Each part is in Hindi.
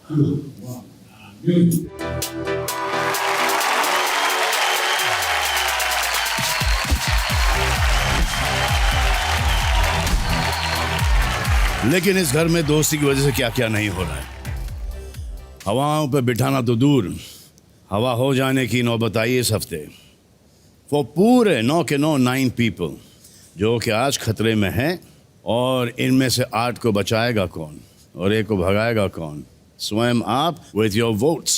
लेकिन इस घर में दोस्ती की वजह से क्या क्या नहीं हो रहा है। हवाओं पे बिठाना तो दूर, हवा हो जाने की नौबत आई इस हफ्ते। वो पूरे 9 के 9 पीपल जो कि आज खतरे में हैं, और इनमें से 8 को बचाएगा कौन और एक को भगाएगा कौन? स्वयं आप विथ योर वोट्स।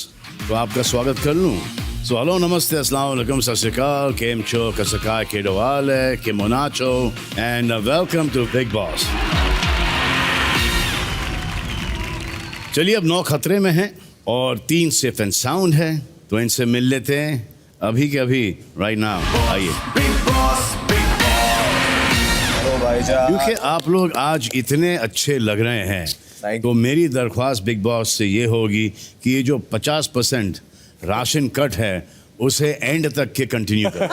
तो आपका स्वागत कर लूँ। सो हेलो, नमस्ते, अस्सलाम वालेकुम, सत श्री अकाल, केम छो, कसका केडोवाले, केमोनाचो and welcome to Bigg Boss. चलिए, अब 9 खतरे में हैं और 3 सेफ एंड साउंड है, तो इनसे मिल लेते हैं अभी के अभी, राइट नाउ। आइए, क्योंकि आप लोग आज इतने अच्छे लग रहे हैं, तो मेरी दरख्वास्त बिग बॉस से ये होगी कि ये जो 50% राशन कट है उसे एंड तक के कंटिन्यू करें।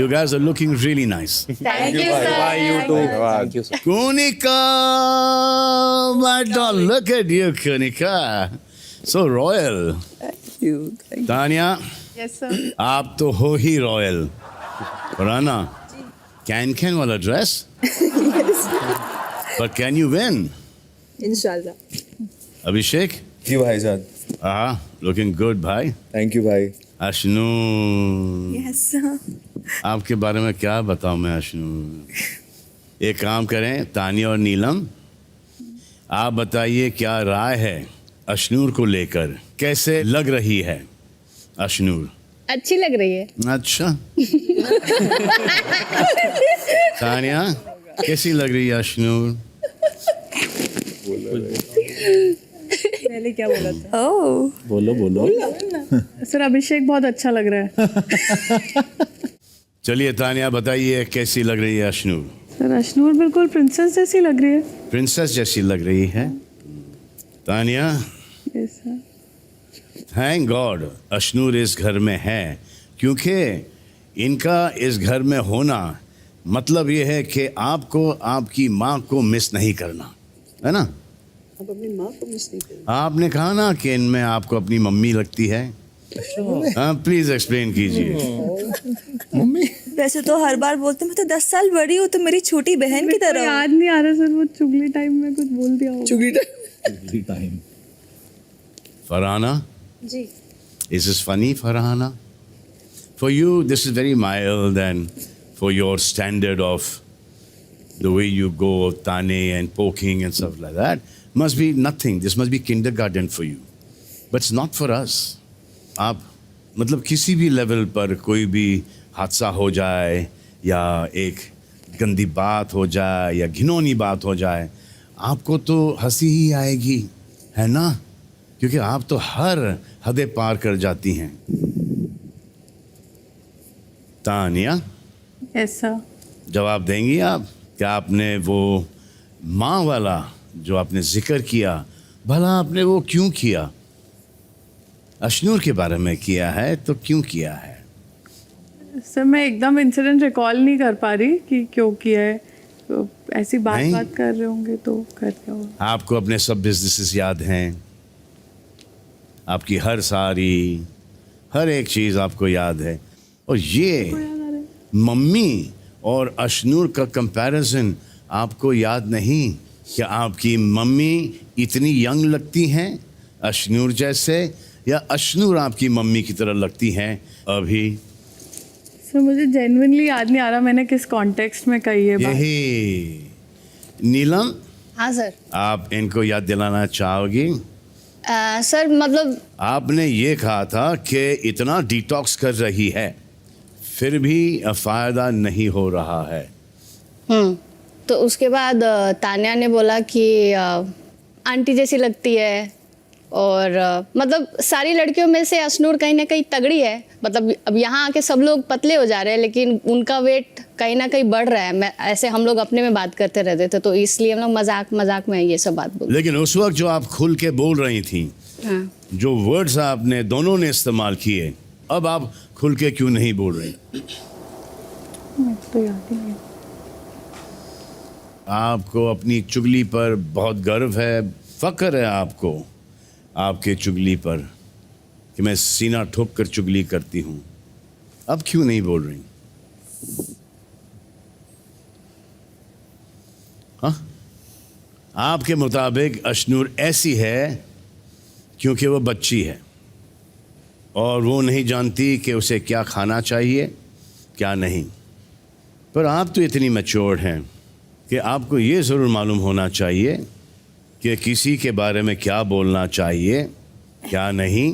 You guys are looking really nice. Thank you, sir. You too. Thank you, sir. Kunika, my doll, look at you, Kunika. So royal. Thank you. Tanya, Yes, sir. आप तो हो ही रॉयल। राना, कैन वाला dress? But can you win? Inshallah. अभिषेक? जी भाईजान। looking good भाई। थैंक यू भाई। अशनू, Yes, sir. आपके बारे में क्या बताऊं मैं अशनू? एक काम करें, तानिया और नीलम, आप बताइए क्या राय है अशनूर को लेकर, कैसे लग रही है अशनूर? अच्छी लग रही है। अच्छा। तानिया, कैसी लग रही है अशनूर? पहले क्या बोला था? Oh. बोलो। सर, अभिषेक बहुत अच्छा लग रहा है। चलिए तानिया, बताइए कैसी लग रही है अशनूर? सर, अशनूर बिल्कुल प्रिंसेस जैसी लग रही है। प्रिंसेस जैसी लग रही है। Tania, Yes, sir. Thank God Ashnoor इस घर में है, क्योंकि इनका इस घर में होना मतलब ये है कि आपको आपकी माँ को मिस नहीं करना, है ना? आप अपनी माँ को मिस नहीं करें। आपने कहा ना कि इनमें आपको अपनी मम्मी लगती है। हाँ, प्लीज एक्सप्लेन कीजिए। वैसे तो हर बार बोलते मैं तो 10 साल बड़ी हूँ, तो मेरी छोटी बहन की तरह हूँ। याद नहीं आ रहा सर, वो चुगली टाइम में कुछ बोल दिया होगा। Time. Farhana, ji. is this funny, Farhana? For you, this is very mild, and for your standard of the way you go, tane and poking and stuff like that, must be nothing. This must be kindergarten for you. But it's not for us. आप मतलब किसी भी लेवल पर कोई भी हादसा हो जाए या एक गंदी बात हो जाए या घिनौनी बात हो जाए, आपको तो हंसी ही आएगी, है ना? क्योंकि आप तो हर हदें पार कर जाती हैं। Tania, Yes, sir. जवाब देंगी आप? क्या आपने वो माँ वाला जो आपने जिक्र किया, भला आपने वो क्यों किया? अशनूर के बारे में किया है तो क्यों किया है? सर, मैं एकदम इंसिडेंट रिकॉल नहीं कर पा रही कि क्यों किया है। तो ऐसी नहीं? बात कर रहे होंगे तो कर क्या होगा। आपको अपने सब बिजनेसेस याद हैं, आपकी हर एक चीज़ आपको याद है, और ये मम्मी और अशनूर का कंपैरिजन आपको याद नहीं कि आपकी मम्मी इतनी यंग लगती हैं अशनूर जैसे, या अशनूर आपकी मम्मी की तरह लगती हैं अभी? सर, मुझे जेन्युइनली याद नहीं आ रहा मैंने किस कॉन्टेक्स्ट में कही है बात। यही। नीलम, हाँ सर। आप इनको याद दिलाना चाहोगी? सर मतलब आपने ये कहा था कि इतना डिटॉक्स कर रही है, फिर भी फ़ायदा नहीं हो रहा है। तो उसके बाद तान्या ने बोला कि आंटी जैसी लगती है, और मतलब सारी लड़कियों में से अशनूर कहीं ना कहीं तगड़ी है। मतलब अब यहाँ आके सब लोग पतले हो जा रहे हैं, लेकिन उनका वेट कहीं ना कहीं बढ़ रहा है। मैं ऐसे हम लोग अपने में बात करते रहते थे, तो इसलिए हम लोग मजाक में ये सब बात बोल। लेकिन उस वक्त जो आप खुल के बोल रही थी, हाँ। जो वर्ड्स आपने दोनों ने इस्तेमाल किए, अब आप खुल के क्यों नहीं बोल रही? तो याद ही नहीं। आपको अपनी चुगली पर बहुत गर्व है, फ़क्र है आपको आपके चुगली पर कि मैं सीना ठोक कर चुगली करती हूँ, अब क्यों नहीं बोल रही? हाँ, आपके मुताबिक अशनूर ऐसी है क्योंकि वो बच्ची है और वो नहीं जानती कि उसे क्या खाना चाहिए क्या नहीं। पर आप तो इतनी मैच्योर्ड हैं कि आपको ये ज़रूर मालूम होना चाहिए कि किसी के बारे में क्या बोलना चाहिए क्या नहीं।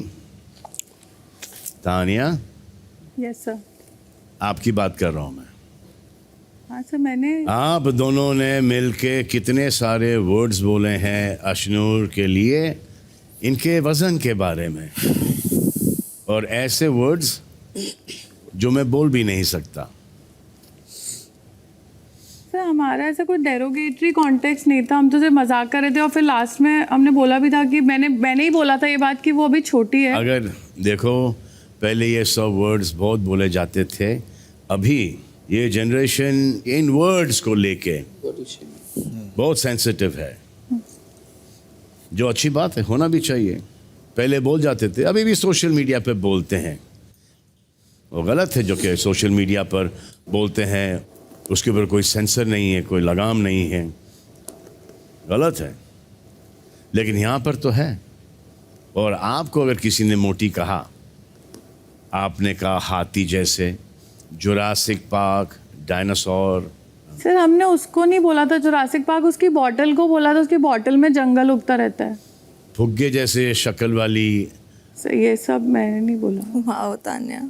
Tania, yes sir. आपकी बात कर रहा हूँ मैं। हाँ सर, मैंने आप दोनों ने मिलके कितने सारे वर्ड्स बोले हैं अशनूर के लिए इनके वज़न के बारे में, और ऐसे वर्ड्स जो मैं बोल भी नहीं सकता। सर हमारा ऐसा कोई डेरोगेटरी कॉन्टेक्स्ट नहीं था, हम तो सिर्फ मजाक कर रहे थे और फिर लास्ट में हमने बोला भी था कि मैंने ही बोला था ये बात कि वो अभी छोटी है। अगर देखो पहले ये सब वर्ड्स बहुत बोले जाते थे, अभी ये जनरेशन इन वर्ड्स को लेके बहुत सेंसिटिव है, जो अच्छी बात है, होना भी चाहिए। पहले बोल जाते थे, अभी भी सोशल मीडिया पे बोलते हैं। वो गलत है जो कि सोशल मीडिया पर बोलते हैं, उसके ऊपर कोई सेंसर नहीं है, कोई लगाम नहीं है, गलत है। लेकिन यहाँ पर तो है। और आपको अगर किसी ने मोटी कहा, आपने कहा हाथी जैसे, जुरासिक पार्क, डायनासोर। सर हमने उसको नहीं बोला था जुरासिक पार्क, उसकी बॉटल को बोला था, उसकी बॉटल में जंगल उगता रहता है। फुग्गे जैसे शक्ल वाली। सर ये सब मैंने नहीं बोला। वाह तान्या,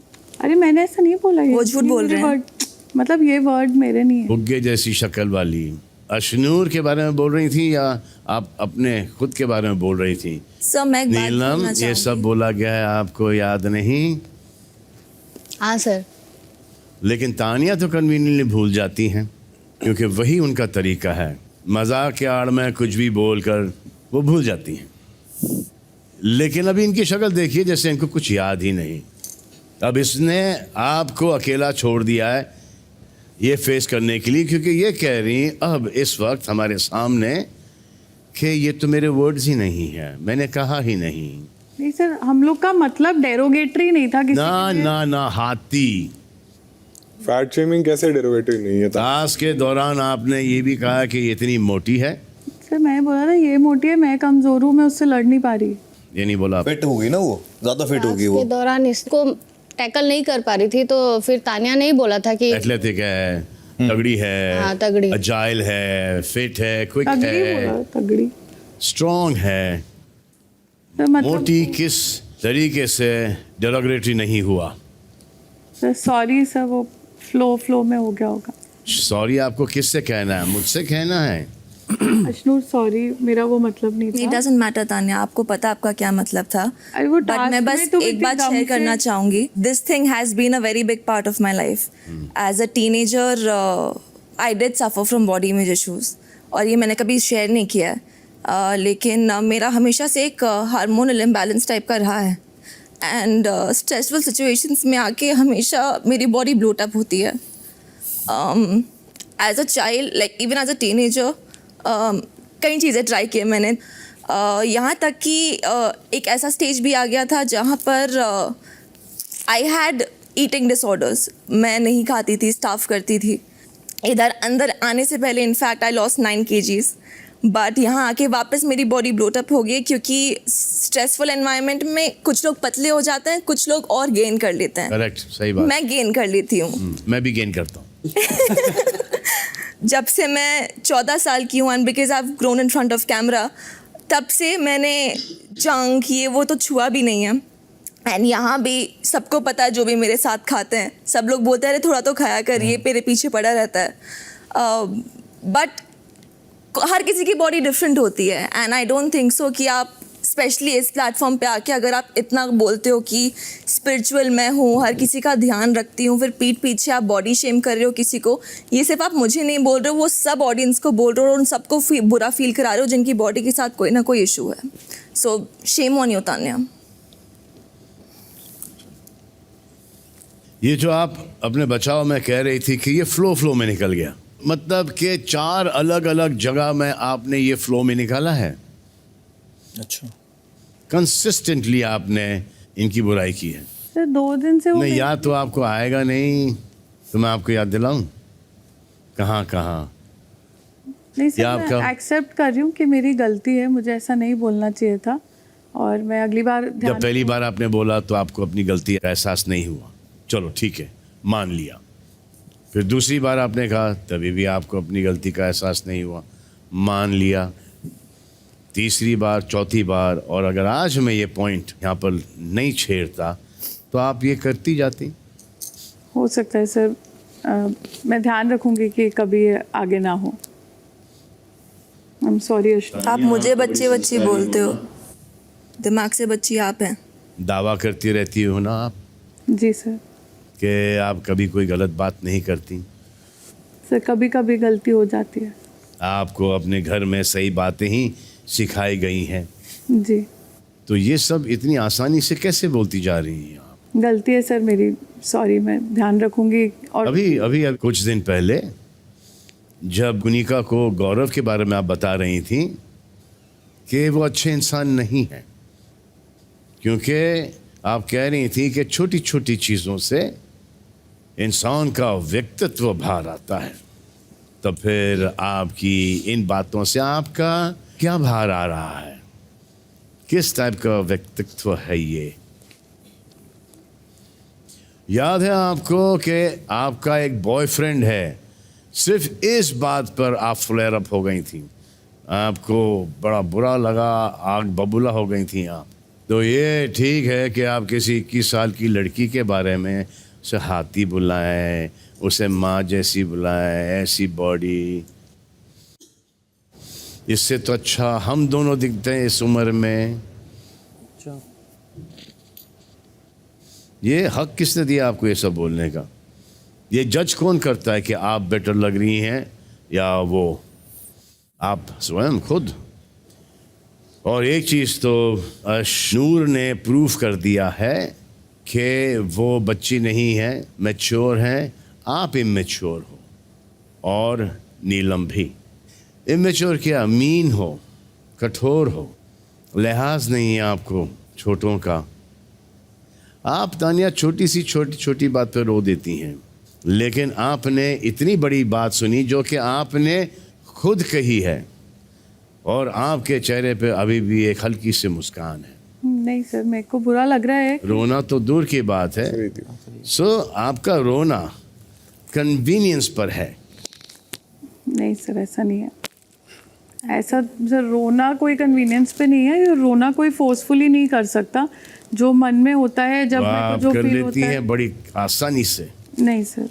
अरे मैंने ऐसा नहीं बोला। वो झूठ बोल रहे हैं। मतलब ये वर्ड मेरे नहीं है। फुग्गे जैसी शक्ल वाली। अशनूर के बारे में बोल रही थी या आप अपने खुद के बारे में बोल रही थी? सर मैं एक बात नीलम, बोलना ये चाहूंगी। सब बोला गया है, आपको याद नहीं? हाँ सर। लेकिन तानिया तो कन्वीनियंटली भूल जाती हैं क्योंकि वही उनका तरीका है, मजाक के आड़ में कुछ भी बोलकर वो भूल जाती हैं। लेकिन अभी इनकी शक्ल देखिए जैसे इनको कुछ याद ही नहीं। अब इसने आपको अकेला छोड़ दिया है ये फेस करने के लिए, क्योंकि ये कह रही अब इस वक्त हमारे सामने कि ये तो मेरे वर्ड्स ही नहीं है, मैंने कहा ही नहीं। नहीं सर, हम लोग का मतलब डेरोगेटरी नहीं था किसी ना के लिए। ना ना हाथी। फैट शेमिंग कैसे डेरिवेटिव नहीं है? क्लास के दौरान आपने ये भी कहा कि ये इतनी मोटी है। सर मैं बोला था ये मोटी है, मैं कमजोर हूँ, मैं उससे लड़ नहीं पा रही। ये नहीं बोला आप? फिट होगी ना, वो ज्यादा फिट होगी वो। के दौरान इसको टैकल नहीं कर पा रही थी, तो फिर तानिया ने ही बोला था कि एथलेटिक है, तगड़ी है, हाँ, तगड़ी। अजाइल है, फिट है, क्विक तगड़ी है, बोला, तगड़ी। स्ट्रॉन्ग है। सर मतलब मोटी किस तरीके से डेरोगेटरी नहीं हुआ? Hmm. सर सॉरी सर, वो फ्लो में हो गया होगा। सॉरी आपको किससे कहना है? मुझसे कहना है। अशनूर सॉरी, मेरा वो मतलब नहीं इट था। डजंट मैटर तान्या, आपको पता आपका क्या मतलब था। अरे वो बट task मैं बस में तो एक बात इतनी दम शेयर से- करना चाहूंगी। This thing has been a very big part of my life. As a teenager I did suffer from body image issues, और ये मैंने कभी शेयर नहीं किया है। लेकिन मेरा हमेशा से एक हार्मोनल इम्बैलेंस टाइप का रहा है, एंड स्ट्रेसफुल सिचुएशंस में आके हमेशा मेरी बॉडी ब्लोट अप होती है। As a child, like even as a teenager, कई चीज़ें ट्राई किए मैंने। यहाँ तक कि एक ऐसा स्टेज भी आ गया था जहाँ पर आई हैड ईटिंग डिसऑर्डर्स। मैं नहीं खाती थी, स्टाफ करती थी। इधर अंदर आने से पहले in fact I lost 9 kgs, but यहाँ आके वापस मेरी बॉडी ब्लोटअप हो गई, क्योंकि स्ट्रेसफुल एनवायरनमेंट में कुछ लोग पतले हो जाते हैं, कुछ लोग और गेन कर लेते हैं। करेक्ट, सही बात। मैं गेन कर लेती हूँ। मैं भी गेन करता हूँ। जब से मैं 14 साल की हूँ, and because I have grown in front of camera, तब से मैंने जंक ये वो तो छुआ भी नहीं है। एंड यहाँ भी सबको पता है, जो भी मेरे साथ खाते हैं सब लोग बोलते हैं अरे थोड़ा तो खाया कर, ये मेरे पीछे पड़ा रहता है। बट हर किसी की बॉडी डिफरेंट होती है, and I don't think so कि आप स्पेशली इस प्लेटफॉर्म पे आके अगर आप इतना बोलते हो कि स्पिरिचुअल मैं हूँ, हर किसी का ध्यान रखती हूँ, फिर पीठ पीछे आप बॉडी शेम कर रहे हो किसी को, ये सिर्फ आप मुझे नहीं बोल रहे हो, वो सब ऑडियंस को बोल रहे हो, और उन सबको बुरा फील करा रहे हो जिनकी बॉडी के साथ कोई ना कोई इशू है। सो शेम ऑन यू तान्या। ये जो आप अपने बचाव में कह रही थी कि ये फ्लो में निकल गया, मतलब कि 4 अलग अलग जगह में आपने ये फ्लो में निकाला है। अच्छा, कंसिस्टेंटली आपने इनकी बुराई की है। सर 2 दिन से वो नहीं, याद तो आपको आएगा नहीं, तो मैं आपको याद दिलाऊं कहाँ कहाँ। नहीं सर, या मैं आपका- एक्सेप्ट कर रही हूँ कि मेरी गलती है, मुझे ऐसा नहीं बोलना चाहिए था और मैं अगली बार जब पहली बार आपने बोला तो आपको अपनी गलती का एहसास नहीं हुआ, चलो ठीक है, मान लिया। फिर दूसरी बार आपने कहा, तभी भी आपको अपनी गलती का एहसास नहीं हुआ, मान लिया। तीसरी बार, चौथी बार, और अगर आज मैं ये पॉइंट यहाँ पर नहीं छेड़ता तो आप ये करती जाती। हो सकता है सर, मैं ध्यान रखूंगी कि कभी ये आगे ना हो। I am sorry Ashwin. आप मुझे बच्ची बच्ची बोलते हो, दिमाग से बच्ची आप हैं। दावा करती रहती हो ना आप जी सर। कि आप कभी कोई गलत बात नहीं करती। सर कभी कभी गलती हो जाती है। आपको अपने घर में सही बातें ही सिखाई गई हैं, जी, तो ये सब इतनी आसानी से कैसे बोलती जा रही हैं आप? गलती है सर मेरी, सॉरी, मैं ध्यान रखूंगी। और अभी कुछ दिन पहले जब गुनिका को गौरव के बारे में आप बता रही थी कि वो अच्छे इंसान नहीं है, क्योंकि आप कह रही थी कि छोटी छोटी चीज़ों से इंसान का व्यक्तित्व बाहर आता है, तो फिर आपकी इन बातों से आपका क्या बाहर आ रहा है? किस टाइप का व्यक्तित्व है ये? याद है आपको कि आपका एक बॉयफ्रेंड है, सिर्फ इस बात पर आप फ्लेयर अप हो गई थी, आपको बड़ा बुरा लगा, आग बबूला हो गई थी आप। तो ये ठीक है कि आप किसी 21 साल की लड़की के बारे में उसे हाथी बुलाएं, उसे माँ जैसी बुलाएं, ऐसी बॉडी, इससे तो अच्छा हम दोनों दिखते हैं इस उम्र में। अच्छा, ये हक किसने दिया आपको ये सब बोलने का? ये जज कौन करता है कि आप बेटर लग रही हैं या वो? आप स्वयं खुद। और एक चीज़ तो अश्नूर ने प्रूफ कर दिया है कि वो बच्ची नहीं है, मैच्योर है, आप इमेच्योर हो, और नीलम भी। इमेच्योर क्या, मीन हो, कठोर हो, लिहाज नहीं है आपको छोटों का। आप तानिया छोटी छोटी बात पर रो देती हैं, लेकिन आपने इतनी बड़ी बात सुनी जो कि आपने खुद कही है, और आपके चेहरे पे अभी भी एक हल्की सी मुस्कान है। नहीं सर, मेरे को बुरा लग रहा है। रोना तो दूर की बात है। सो आपका रोना कन्वीनियंस पर है। नहीं सर, ऐसा नहीं है। ऐसा सर, रोना कोई कन्वीनियंस पे नहीं है, ये रोना कोई फोर्सफुली नहीं कर सकता, जो मन में होता है, जब मेरे को आप जो कर फील लेती होता है। हैं बड़ी आसानी से। नहीं सर,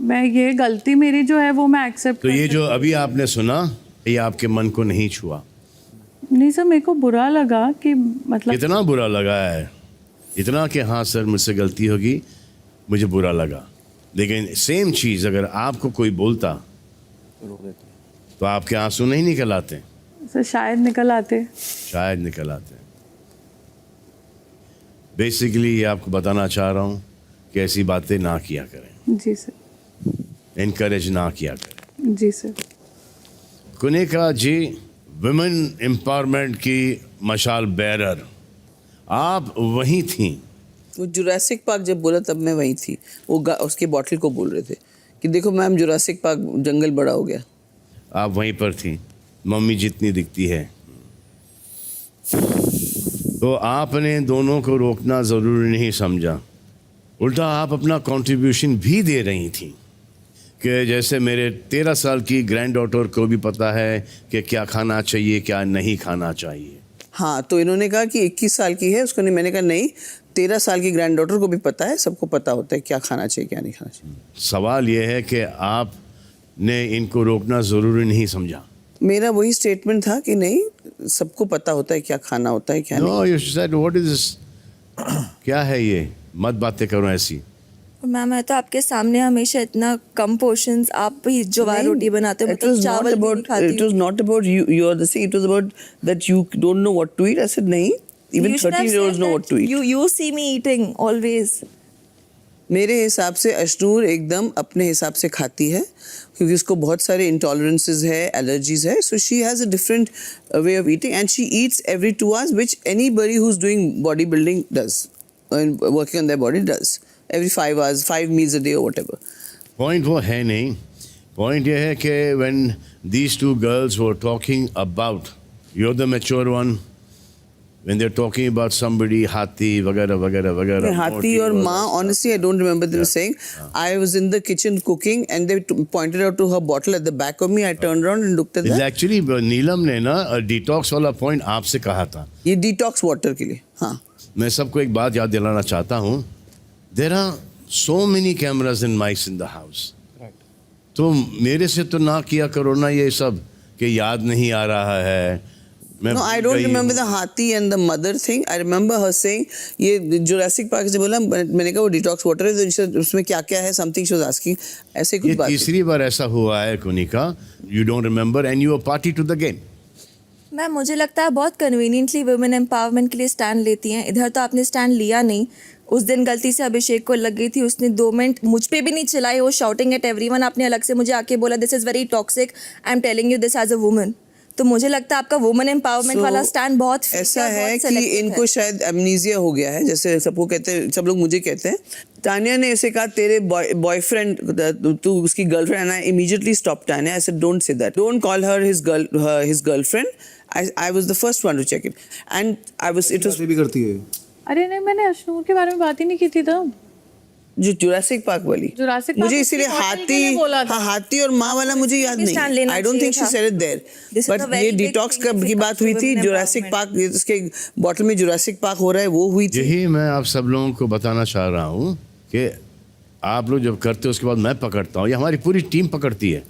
मैं ये गलती मेरी जो है वो मैं एक्सेप्ट तो ये जो अभी आपने सुना, ये आपके मन को नहीं छुआ? नहीं सर, मेरे को बुरा लगा कि मतलब इतना बुरा लगा है, इतना कि हाँ सर मुझसे गलती होगी, मुझे बुरा लगा। लेकिन सेम चीज़ अगर आपको कोई बोलता तो आपके आंसू नहीं निकल आते? सर शायद निकल आते। शायद निकल आते। बेसिकली ये आपको बताना चाह रहा हूँ कि ऐसी बातें ना किया करें, जी सर। इनकरेज ना किया करें। जी सर। कुनिका जी, वुमेन एम्पावरमेंट की मशाल बेरर, आप वहीं थीं। वो जुरासिक पार्क जब बोला तब मैं वहीं थी। वो उसके बॉटल को बोल रहे थे कि देखो मैम, जुरासिक पार्क जंगल बड़ा हो गया। आप वहीं पर थी, मम्मी जितनी दिखती है। तो आपने दोनों को रोकना ज़रूरी नहीं समझा, उल्टा आप अपना कंट्रीब्यूशन भी दे रही थी कि जैसे मेरे 13 साल की ग्रैंड डॉटर को भी पता है कि क्या खाना चाहिए, क्या नहीं खाना चाहिए। हाँ, तो इन्होंने कहा कि 21 साल की है उसको नहीं, मैंने कहा नहीं, 13 साल की ग्रैंड डॉटर को भी पता है, सबको पता होता है क्या खाना चाहिए क्या नहीं खाना चाहिए। सवाल यह है कि आपने इनको रोकना ज़रूरी नहीं समझा। मेरा वही स्टेटमेंट था कि नहीं, सबको पता होता है क्या खाना होता है क्या नहीं। No, you said what is this? क्या है ये? मत बातें करो ऐसी। मैम, मैं तो आपके सामने हमेशा इतना कम पोर्शंस, आप ही ज्वार रोटी बनाते हो, It was not चावल भी नहीं about, खाती it was not about you, you're the same, it was about that you don't know what to eat. I said नहीं, even You should have 13-year-olds said know that. what to eat. You see me eating always. मेरे हिसाब से अशनूर एकदम अपने हिसाब से खाती है क्योंकि उसको बहुत सारे इंटॉलरेंसेस है, एलर्जीज है, so she has a different way of eating and she eats every 2 hours which anybody who is doing body building does and working on their body does every 5 hours, 5 meals a day or whatever. Point वो है नहीं, पॉइंट ये है कि when these two girls were talking about, you are the mature one, when they're talking about somebody, Hati, वगैरह वगैरह वगैरह. Hati or Ma, honestly, I don't remember them saying. I was in the kitchen cooking and they pointed out to her bottle at the back of me. I turned around and looked at that. Actually, नीलम ने ना डिटॉक्स वाला पॉइंट आपसे कहा था. ये डिटॉक्स वाटर के लिए. हाँ. मैं सबको एक बात याद दिलाना चाहता हूँ. There are so many cameras and mics in the house. तो मेरे से तो ना किया करो ना ये सब कि याद नहीं आ रहा है. No, I don't remember the Hati and the mother thing. I remember her saying, ये जुरासिक पार्क से बोला, मैंने कहा वो डिटॉक्स वाटर है, तो उसमें क्या क्या है, something she was asking. ऐसे कुछ बात. तीसरी बार ऐसा हुआ है Kunika. You don't remember and you were party to the game. Ma'am मुझे लगता है बहुत कन्वीनियंटली वुमेन एम्पावरमेंट के लिए स्टैंड लेती हैं. इधर तो आपने स्टैंड लिया नहीं. उस दिन गलती से अभिषेक को लग गई थी, उसने 2 मिनट मुझ पे भी नहीं चलाई. वो शाउटिंग एट एवरीवन. आपने अलग से मुझे आके बोला this is very toxic, I am telling you this as a woman. तो मुझे लगता है आपका वुमेन एम्पावरमेंट वाला स्टैंड बहुत ऐसा है कि इनको शायद एमनीजिया हो गया है, जैसे सबको कहते हैं, सब लोग मुझे कहते हैं. तानिया ने ऐसे कहा तेरे बॉयफ्रेंड, तू उसकी girlfriend, and I immediately stop Tania. I said don't say that, don't call her his girlfriend. I was the first one to check it and I was it was भी करती है. अरे नहीं, मैंने अशनूर के बारे में बात ही नहीं की थी तब. जो जुरासिक पार्क वाली, जुरासिक पार्क मुझे इसीलिए उसकी hotel के हाथी, लिए बोला था. हाँ हाथी और माँ वाला मुझे याद भी stand नहीं. लेना आई डोंट थिंक शी चाहिए said it there. This is a but very ये big डिटॉक्स thing की बात हुई थी, women जुरासिक empowerment. पार्क, उसके बॉटल में जुरासिक पार्क हो रहा है, वो हुई थी. यही मैं आप सब लोगों को बताना चाह रहा हूँ कि आप लोग जब करते हो उसके बाद मैं पकड़ता हूँ, ये हमारी पूरी टीम पकड़ती है,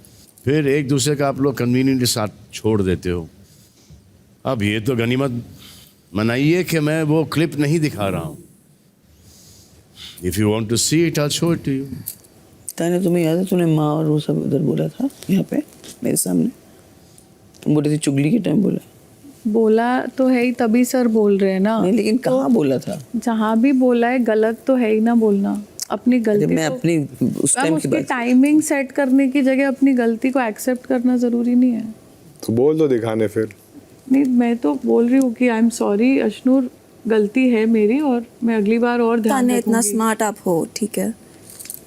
फिर एक दूसरे का आप लोग कन्वीनियंट के साथ छोड़ देते हो. अब ये तो गनीमत मनाइए कि मैं वो क्लिप नहीं दिखा रहा हूँ. If you want to see it, I'll show it to you. ताने तुम्हें याद है, तूने माँ और वो सब उधर बोला था यहाँ पे मेरे सामने. तुम बोले थे चुगली के टाइम बोला तो है ही, तभी सर बोल रहे हैं ना. नहीं, लेकिन कहाँ बोला था? जहाँ भी बोला है गलत तो है ही ना बोलना. अपनी गलती मैं तो- अपनी उस मैम, टाइम की उसकी बात. टाइमिंग सेट करने की जगह अपनी गलती को एक्सेप्ट करना जरूरी नहीं है. तो बोल दो दिखाने फिर. नहीं, मैं तो बोल रही हूँ कि आई एम सॉरी अशनूर, गलती है मेरी और मैं अगली बार और ध्यान ताने इतना रखूंगी. स्मार्ट आप हो, ठीक है.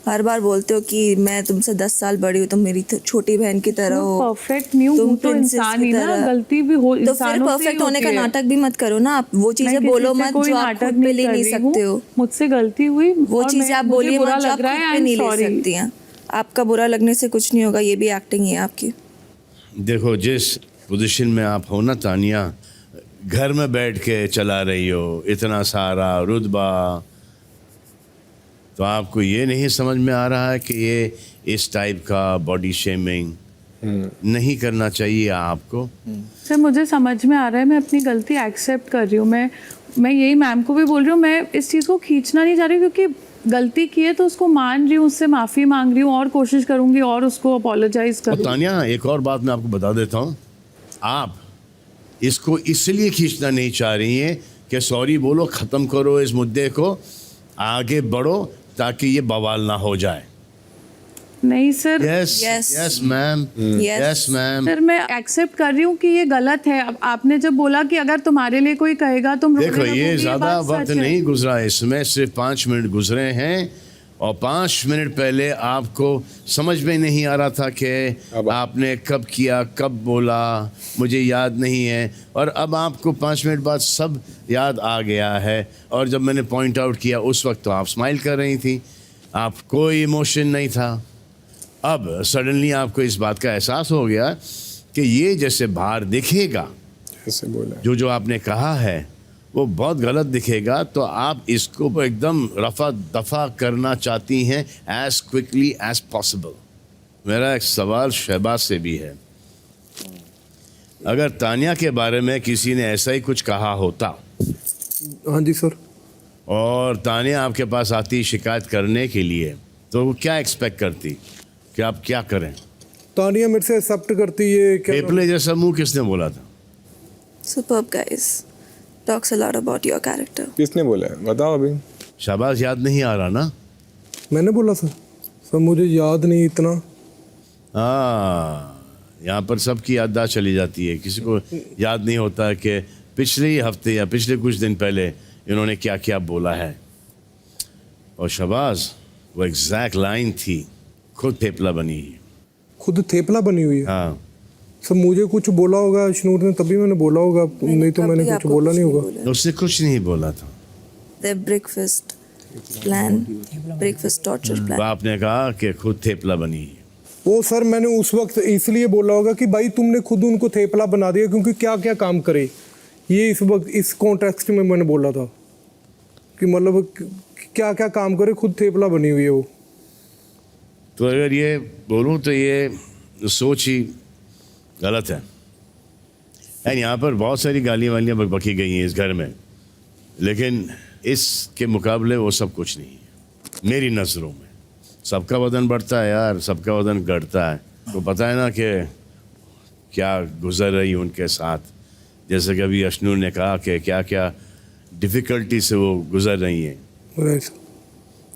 हर बार बोलते हो कि मैं तुमसे 10 साल बड़ी हूँ, तुम मेरी छोटी बहन की तरह हो. परफेक्ट नहीं हूँ, तुम हूँ तो princess इंसान की ही ना, तरह. गलती भी हो तो फिर इंसानों से ही परफेक्ट होने का होती है. नाटक भी मत करो ना. आप वो मैं चीजें किसी बोलो से मत कोई जो आप नाटक खुद पे ले कर नहीं रही सकते हूँ. हो. मुझसे गलती हुई वो और चीजें मैं- आप मुझे बोलिए बुरा मत जो आप लग रहा खुद है, पे नहीं ले sorry. सकती हैं. आपका बुरा लगने से कुछ नहीं होगा, ये भी एक्टिंग है आपकी. देखो जिस पोजीशन में आप हो ना तानिया, घर में बैठ के चला रही हो इतना सारा रुतबा, तो आपको ये नहीं समझ में आ रहा है कि ये इस टाइप का बॉडी शेमिंग नहीं करना चाहिए आपको. सर मुझे समझ में आ रहा है, मैं अपनी गलती एक्सेप्ट कर रही हूँ. मैं यही मैम को भी बोल रही हूँ, मैं इस चीज़ को खींचना नहीं चाह रही क्योंकि गलती की है तो उसको मान रही हूँ, उससे माफ़ी मांग रही हूँ और कोशिश करूँगी और उसको अपोलोजाइज और करूँगी. तानिया एक और बात मैं आपको बता देता हूँ, आप इसको इसलिए खींचना नहीं चाह रही हैं कि सॉरी बोलो, ख़त्म करो इस मुद्दे को, आगे बढ़ो ताकि ये बवाल ना हो जाए. नहीं sir, yes Yes. Yes ma'am, Yes. Yes ma'am. Sir मैं एक्सेप्ट कर रही हूँ कि ये गलत है. अब आपने जब बोला कि अगर तुम्हारे लिए कोई कहेगा तुम रोने देखो ये लगोगी, ज़्यादा बात वक्त सच है. नहीं गुजरा, इसमें सिर्फ 5 मिनट गुजरे हैं और 5 मिनट पहले आपको समझ में नहीं आ रहा था कि आपने कब किया, कब बोला, मुझे याद नहीं है, और अब आपको 5 मिनट बाद सब याद आ गया है. और जब मैंने पॉइंट आउट किया उस वक्त तो आप स्माइल कर रही थी, आप कोई इमोशन नहीं था. अब सडनली आपको इस बात का एहसास हो गया कि ये जैसे बाहर दिखेगा, ऐसे बोला. जो जो आपने कहा है वो बहुत गलत दिखेगा, तो आप इसको एकदम रफा दफा करना चाहती हैं एज क्विकली एज पॉसिबल. मेरा एक सवाल शहबाज से भी है, अगर तानिया के बारे में किसी ने ऐसा ही कुछ कहा होता हाँ जी सर. और तानिया आपके पास आती शिकायत करने के लिए, तो वो क्या एक्सपेक्ट करती कि आप क्या करें? तानिया मेरे से एक्सेप्ट करती है क्या? पेपले जैसा मुंह किसने बोला था? Superb guys. Talks a lot about your character. किसने बोला है बताओ अभी. शाबाश, याद नहीं आ रहा ना? मैंने बोला सर मुझे याद नहीं इतना। हाँ, यहाँ पर सबकी याददाश्त चली जाती है, किसी को याद नहीं होता कि पिछले ही हफ्ते या पिछले कुछ दिन पहले इन्होंने क्या क्या बोला है। और शहबाज, वो एग्जैक्ट लाइन थी, खुद थेपला बनी है। खुद थेपला बनी हुई है। हाँ, सर मुझे कुछ बोला होगा अशनूर ने, तभी मैंने बोला होगा, नहीं तो मैंने कुछ बोला नहीं होगा। उसने कुछ नहीं बोला था। The breakfast plan, breakfast torture plan. बाप ने कहा कि खुद थेपला बनी है। वो सर मैंने उस वक्त इसलिए बोला होगा कि भाई तुमने खुद उनको थेपला बना दिया, क्योंकि क्या क्या काम करे, ये इस वक्त इस कॉन्टेक्स्ट में मैंने बोला था कि मतलब क्या क्या काम करे, खुद थेपला बनी हुई है वो। तो अगर ये बोलूँ तो ये सोच ही गलत है। एंड यहाँ पर बहुत सारी गालियाँ वालियाँ बकी गई हैं इस घर में, लेकिन इसके मुकाबले वो सब कुछ नहीं है मेरी नज़रों में। सबका वजन बढ़ता है यार, सबका वजन घटता है। तो पता है ना कि क्या गुजर रही उनके साथ, जैसे कि अभी अशनूर ने कहा कि क्या क्या डिफ़िकल्टी से वो गुजर रही हैं। राइट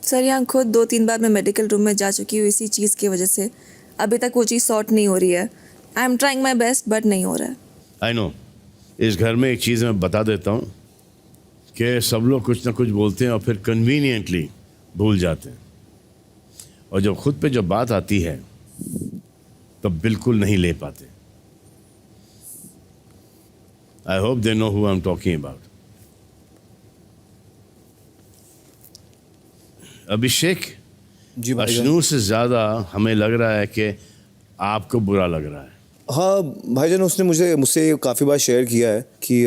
सर यहाँ खुद 2-3 बार मैं मेडिकल रूम में जा चुकी हूँ इसी चीज़ की वजह से। अभी तक वो चीज़ सॉर्ट नहीं हो रही है। I am trying my best but नहीं हो रहा है। आई नो, इस घर में एक चीज़ मैं बता देता हूँ कि सब लोग कुछ ना कुछ बोलते हैं और फिर कन्वीनियंटली भूल जाते हैं, और जब खुद पे जब बात आती है तो बिल्कुल नहीं ले पाते। I hope they know who I am talking about. Abhishek, ji भाईजान। अशनूर से ज़्यादा हमें लग रहा है कि आपको बुरा लग रहा है। हाँ भाईजान, उसने मुझसे काफ़ी बार शेयर किया है कि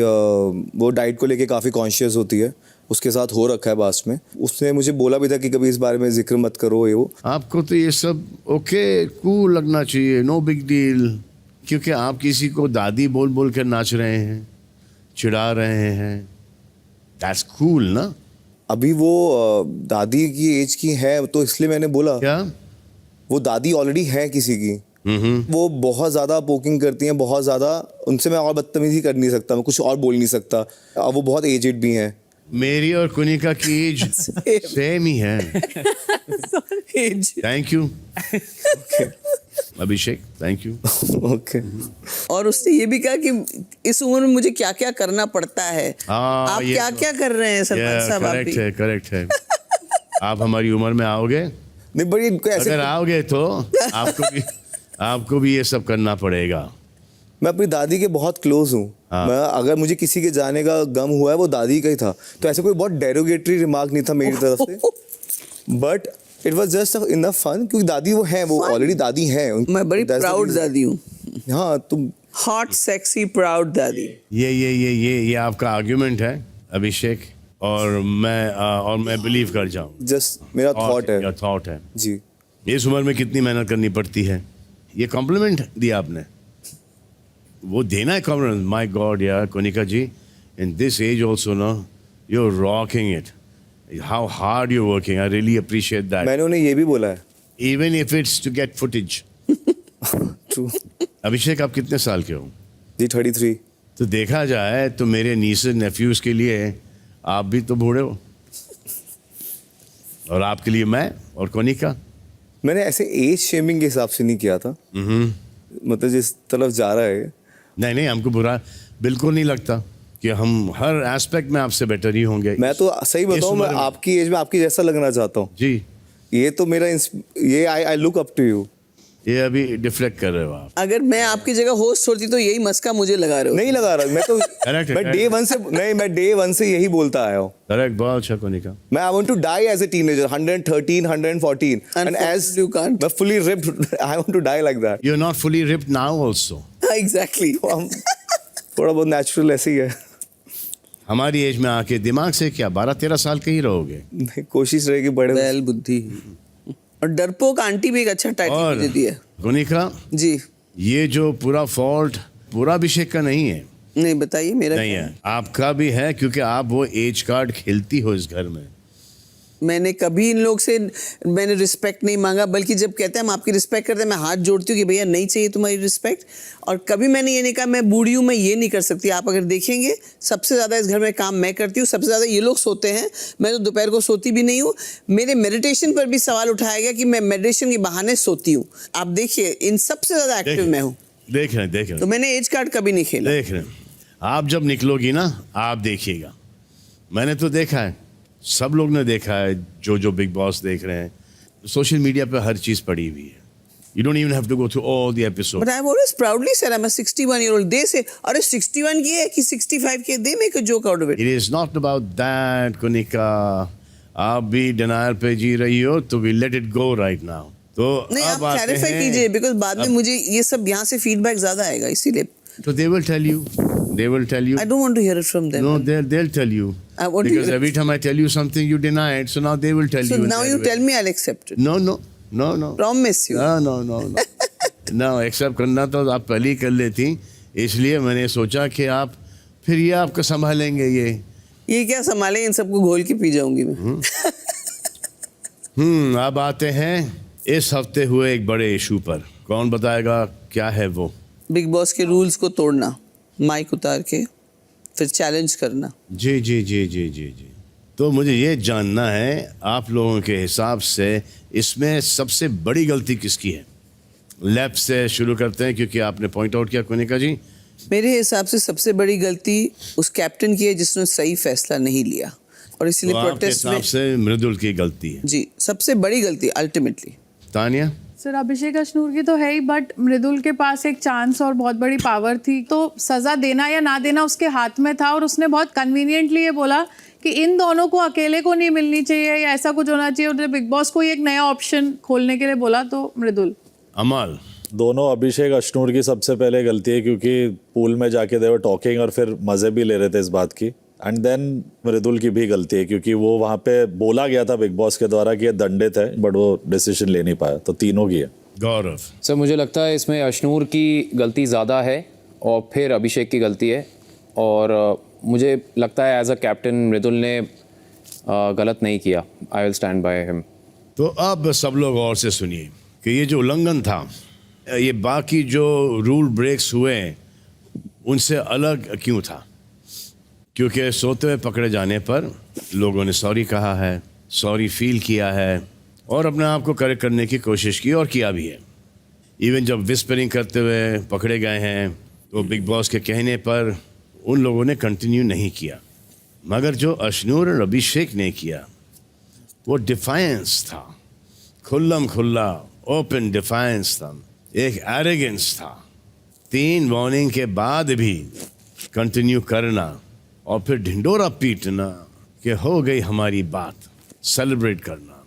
वो डाइट को लेके काफ़ी कॉन्शियस होती है, उसके साथ हो रखा है पास्ट में। उसने मुझे बोला भी था कि कभी इस बारे में जिक्र मत करो ये वो। आपको तो ये सब ओके कूल लगना चाहिए, नो बिग डील, क्योंकि आप किसी को दादी बोल बोल कर नाच रहे हैं, चिढ़ा रहे हैं, दैट्स कूल ना। अभी वो दादी की एज की है तो इसलिए मैंने बोला। क्या? वो दादी ऑलरेडी है किसी की। वो बहुत ज़्यादा पोकिंग करती हैं, बहुत ज़्यादा। उनसे मैं और बदतमीजी कर नहीं सकता, मैं कुछ और बोल नहीं सकता। अब वो बहुत एजेड भी हैं। मेरी और कुनिका की एज सेम ही है। Thank you Abhishek, thank you. Okay. और उसने ये भी कहा कि इस उम्र में मुझे क्या क्या करना पड़ता है। हाँ, आप ये क्या तो- क्या कर रहे हैं सरपंच साहब? आप करेक्ट भी है, करेक्ट है। आप हमारी उम्र में आओगे, नहीं बड़ी ऐसे अगर आओगे तो आपको भी ये सब करना पड़ेगा। मैं अपनी दादी के बहुत क्लोज हूँ। हाँ। मैं अगर मुझे किसी के जाने का गम हुआ है वो दादी का ही था, तो ऐसे कोई बहुत डेरोगेटरी रिमार्क नहीं था मेरी तरफ से, but it was just in the fun, क्योंकि दादी वो है, वो ऑलरेडी दादी है। मैं बड़ी That's the प्राउड reason. दादी हूँ। हाँ तुम हॉट सेक्सी प्राउड दादी। ये आपका आर्ग्यूमेंट है अभिषेक, और मैं बिलीव कर जाऊँ। जस्ट मेरा थॉट है थॉट है। जी। इस उम्र में कितनी मेहनत करनी पड़ती है, ये कॉम्प्लीमेंट दिया आपने, वो देना है कॉम्प्लीमेंट। माय गॉड यार Konika ji, in this age also know you are rocking it, how hard you working, I really appreciate that, मैंने उन्हें ये भी बोला है। Even if it's to get footage. True. Abhishek, आप कितने साल के हो? जी 33। तो देखा जाए तो मेरे नीसेस नेफ्यूज के लिए आप भी तो बूढ़े हो, और आपके लिए मैं और कोनिका। मैंने ऐसे एज शेमिंग के हिसाब से नहीं किया था, मतलब जिस तरफ जा रहा है। नहीं, हमको बुरा बिल्कुल नहीं लगता कि हम हर एस्पेक्ट में आपसे बेटर ही होंगे। मैं तो सही इस बताऊं, मैं उम्र में। आपकी एज में आपकी जैसा लगना चाहता हूँ। जी, ये तो मेरा ये I look up to you. ये अभी डिफ्लेक्ट कर रहे हो आप। अगर मैं आपकी जगह होस्ट होती तो यही मस्का मुझे लगा रहे हो। नहीं लगा रहा मैं तो Correct है, मैं डे वन से नहीं, मैं डे वन से यही बोलता आया हूँ। करेक्ट, बहुत अच्छा कोनिका। मैं I want to die as a teenager, 113 114, and as you can't. मैं fully ripped, I want to die like that. You are not fully ripped now also. Exactly. तो हम थोड़ा बहुत नेचुरल ऐसे ही है। हमारी एज में आके दिमाग से क्या 12-13 साल के ही रहोगे। नहीं, कोशिश रहेगी बड़े। बैल बुद्धि। और डरपोक आंटी भी एक अच्छा टाइटल और मुझे दिया। कोनिका, जी ये जो पूरा फॉल्ट पूरा अभिषेक का नहीं है। नहीं बताइए मेरा नहीं क्या है, आपका भी है, क्योंकि आप वो एज कार्ड खेलती हो इस घर में। मैंने कभी इन लोग से मैंने रिस्पेक्ट नहीं मांगा, बल्कि जब कहते हैं हम आपकी रिस्पेक्ट करते हैं, मैं हाथ जोड़ती हूँ कि भैया नहीं चाहिए तुम्हारी रिस्पेक्ट। और कभी मैंने ये नहीं कहा मैं बूढ़ी हूँ, मैं ये नहीं कर सकती। आप अगर देखेंगे सबसे ज़्यादा इस घर में काम मैं करती हूँ, सबसे ज़्यादा ये लोग सोते हैं, मैं तो दोपहर को सोती भी नहीं हूँ। मेरे मेडिटेशन पर भी सवाल उठाया गया कि मैं मेडिटेशन के बहाने सोती हूँ। आप देखिए इन सबसे ज़्यादा एक्टिव मैं हूँ। देख रहे हैं तो मैंने एज कार्ड कभी नहीं खेला। देख रहे हैं। आप जब निकलोगी ना, आप देखिएगा, मैंने तो देखा है, सब लोग ने देखा है, जो बिग बॉस देख रहे हैं, सोशल मीडिया पे हर चीज पड़ी हुई है। You don't even have to go through all the episodes. But I've always proudly said I'm a 61-year-old. They say, अरे 61 की है कि 65 की है, they make a joke out of it. It is not about that, Kunika. आप भी डिनायर पे जी रही हो, तो we let it go right now. तो नहीं, आप अब आते क्लैरिफाई हैं, कीजिए, बिकॉज बाद में अब- मुझे ये सब यहाँ से फीडबैक ज्यादा आएगा, इसीलिए तो they will tell you. They will tell you. I don't want to hear it from them. No, they'll tell you. I want to Because hear it. every time I tell you something, you deny it. So now they will tell So you. in now that you way. tell me I'll accept it. No. Promise you. No. No, except करना तो आप पहले ही कर लेती, इसलिए मैंने सोचा कि आप फिर ये आपको संभालेंगे ये। ये क्या संभाले, इन सबको घोल के पी जाऊंगी मैं। अब आते हैं इस हफ्ते हुए एक बड़े इशू पर। कौन बताएगा क्या है वो? बिग बॉस के रूल्स को तोड़ना, माइक उतार के फिर चैलेंज करना। जी। तो मुझे ये जानना है आप लोगों के हिसाब से इसमें सबसे बड़ी गलती किसकी है? लेफ्ट से शुरू करते हैं, क्योंकि आपने पॉइंट आउट किया कुनिका जी। मेरे हिसाब से सबसे बड़ी गलती उस कैप्टन की है जिसने सही फैसला नहीं लिया, और तो इसलिए आपके प्रोटेस्ट हिसाब में से मृदुल की गलती है। जी सबसे बड़ी गलती अल्टीमेटली। तानिया? सर अभिषेक अश्नूर की तो है ही, बट मृदुल के पास एक चांस और बहुत बड़ी पावर थी, तो सजा देना या ना देना उसके हाथ में था। और उसने बहुत कन्वीनियंटली ये बोला कि इन दोनों को अकेले को नहीं मिलनी चाहिए या ऐसा कुछ होना चाहिए, और बिग बॉस को ही एक नया ऑप्शन खोलने के लिए बोला। तो मृदुल। अमल? दोनों अभिषेक अश्नूर की सबसे पहले गलती है, क्योंकि पूल में जाके दे वर टॉकिंग और फिर मज़े भी ले रहे थे इस बात की। एंड देन मृदुल की भी गलती है, क्योंकि वो वहाँ पे बोला गया था बिग बॉस के द्वारा कि ये दंडित है, बट वो डिसीजन ले नहीं पाया। तो तीनों की है। गौरव? सर मुझे लगता है इसमें अश्नूर की गलती ज़्यादा है और फिर अभिषेक की गलती है, और मुझे लगता है एज अ कैप्टन मृदुल ने गलत नहीं किया। आई विल स्टैंड बाय हिम। तो अब सब लोग और से सुनिए कि ये जो उल्लंघन था, ये बाकी जो रूल ब्रेक्स हुए उनसे अलग क्यों था? क्योंकि सोते हुए पकड़े जाने पर लोगों ने सॉरी कहा है, सॉरी फील किया है और अपने आप को करेक्ट करने की कोशिश की और किया भी है। इवन जब विस्परिंग करते हुए पकड़े गए हैं तो बिग बॉस के कहने पर उन लोगों ने कंटिन्यू नहीं किया, मगर जो अश्नूर और अभिषेक ने किया वो डिफायंस था, खुल्लम खुल्ला ओपन डिफायंस था, एक एरोगेंस था। 3 वार्निंग के बाद भी कंटिन्यू करना और फिर ढिंडोरा पीटना कि हो गई हमारी बात, सेलिब्रेट करना।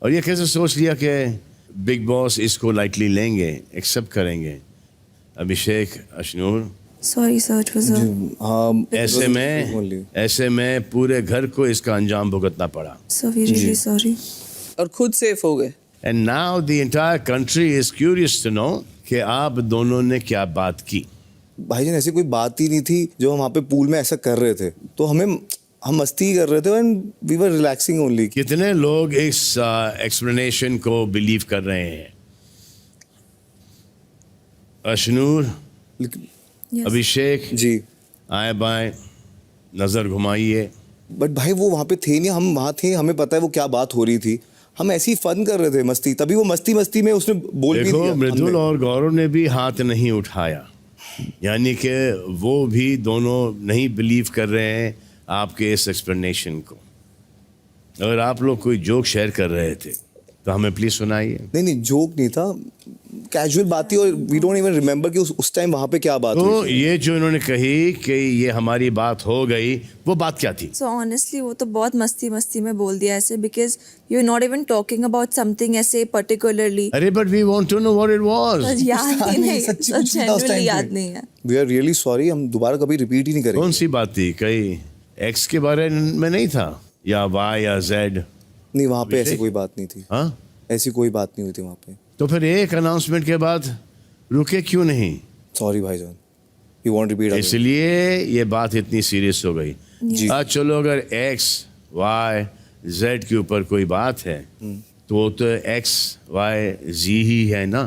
और ये कैसे सोच लिया कि बिग बॉस इसको लाइटली लेंगे, एक्सेप्ट करेंगे? Abhishek, Ashnoor, sorry sir, it was हाँ ऐसे में पूरे घर को इसका अंजाम भुगतना पड़ा। So we really sorry. और खुद सेफ हो गए। And now the entire country is curious to know कि आप दोनों ने क्या बात की। भाईजान ऐसी कोई बात ही नहीं थी जो हम वहाँ पे पूल में ऐसा कर रहे थे, तो हम मस्ती ही कर रहे थे and we were relaxing only. कितने लोग इस एक्सप्लेनेशन को बिलीव कर रहे हैं? अश्नूर, अभिषेक जी, आए बाएं नजर घुमाइए। बट भाई वो वहाँ पे थे नहीं, हम वहाँ थे, हमें पता है वो क्या बात हो रही थी, हम ऐसे ही फन कर रहे थे, मस्ती। तभी वो मस्ती में उसने बोल भी देखो, दिया। मृदुल और गौरव ने भी हाथ नहीं उठाया, यानी कि वो भी दोनों नहीं बिलीव कर रहे हैं आपके इस एक्सप्लेनेशन को। अगर आप लोग कोई जोक शेयर कर रहे थे तो हमें प्लीज सुनाइए। नहीं जोक नहीं था, कैजुअल बात थी, और वी डोंट इवन रिमेम्बर कि उस टाइम वहाँ पे क्या बात तो हुई थी। ये जो इन्होंने कही कि ये हमारी बात हो गई, वो बात क्या थी? सो ऑनेस्टली वो तो बहुत मस्ती में बोल दिया ऐसे, because you are not even talking about something ऐसे पर्टिकुलरली। अरे but we want to know what it was. याद ही नहीं, सच्ची कुछ नहीं था उस जेन्युइनली टाइम याद पे। नहीं है। वी आर रियली सॉरी, हम दोबारा कभी रिपीट ही नहीं करेंगे। कौन सी बात थी? कहीं एक्स के बारे में नहीं था, या वाई या जेड? नहीं, वहाँ पे ऐसी कोई बात नहीं थी। हाँ, ऐसी कोई बात नहीं हुई थी वहाँ पे। तो फिर एक अनाउंसमेंट के बाद रुके क्यों नहीं? सॉरी भाईजान, यू वांट रिपीट? इसलिए ये बात इतनी सीरियस हो गई। जी। चलो, अगर एक्स वाई जेड के ऊपर कोई बात है तो वो तो एक्स वाई जी ही है ना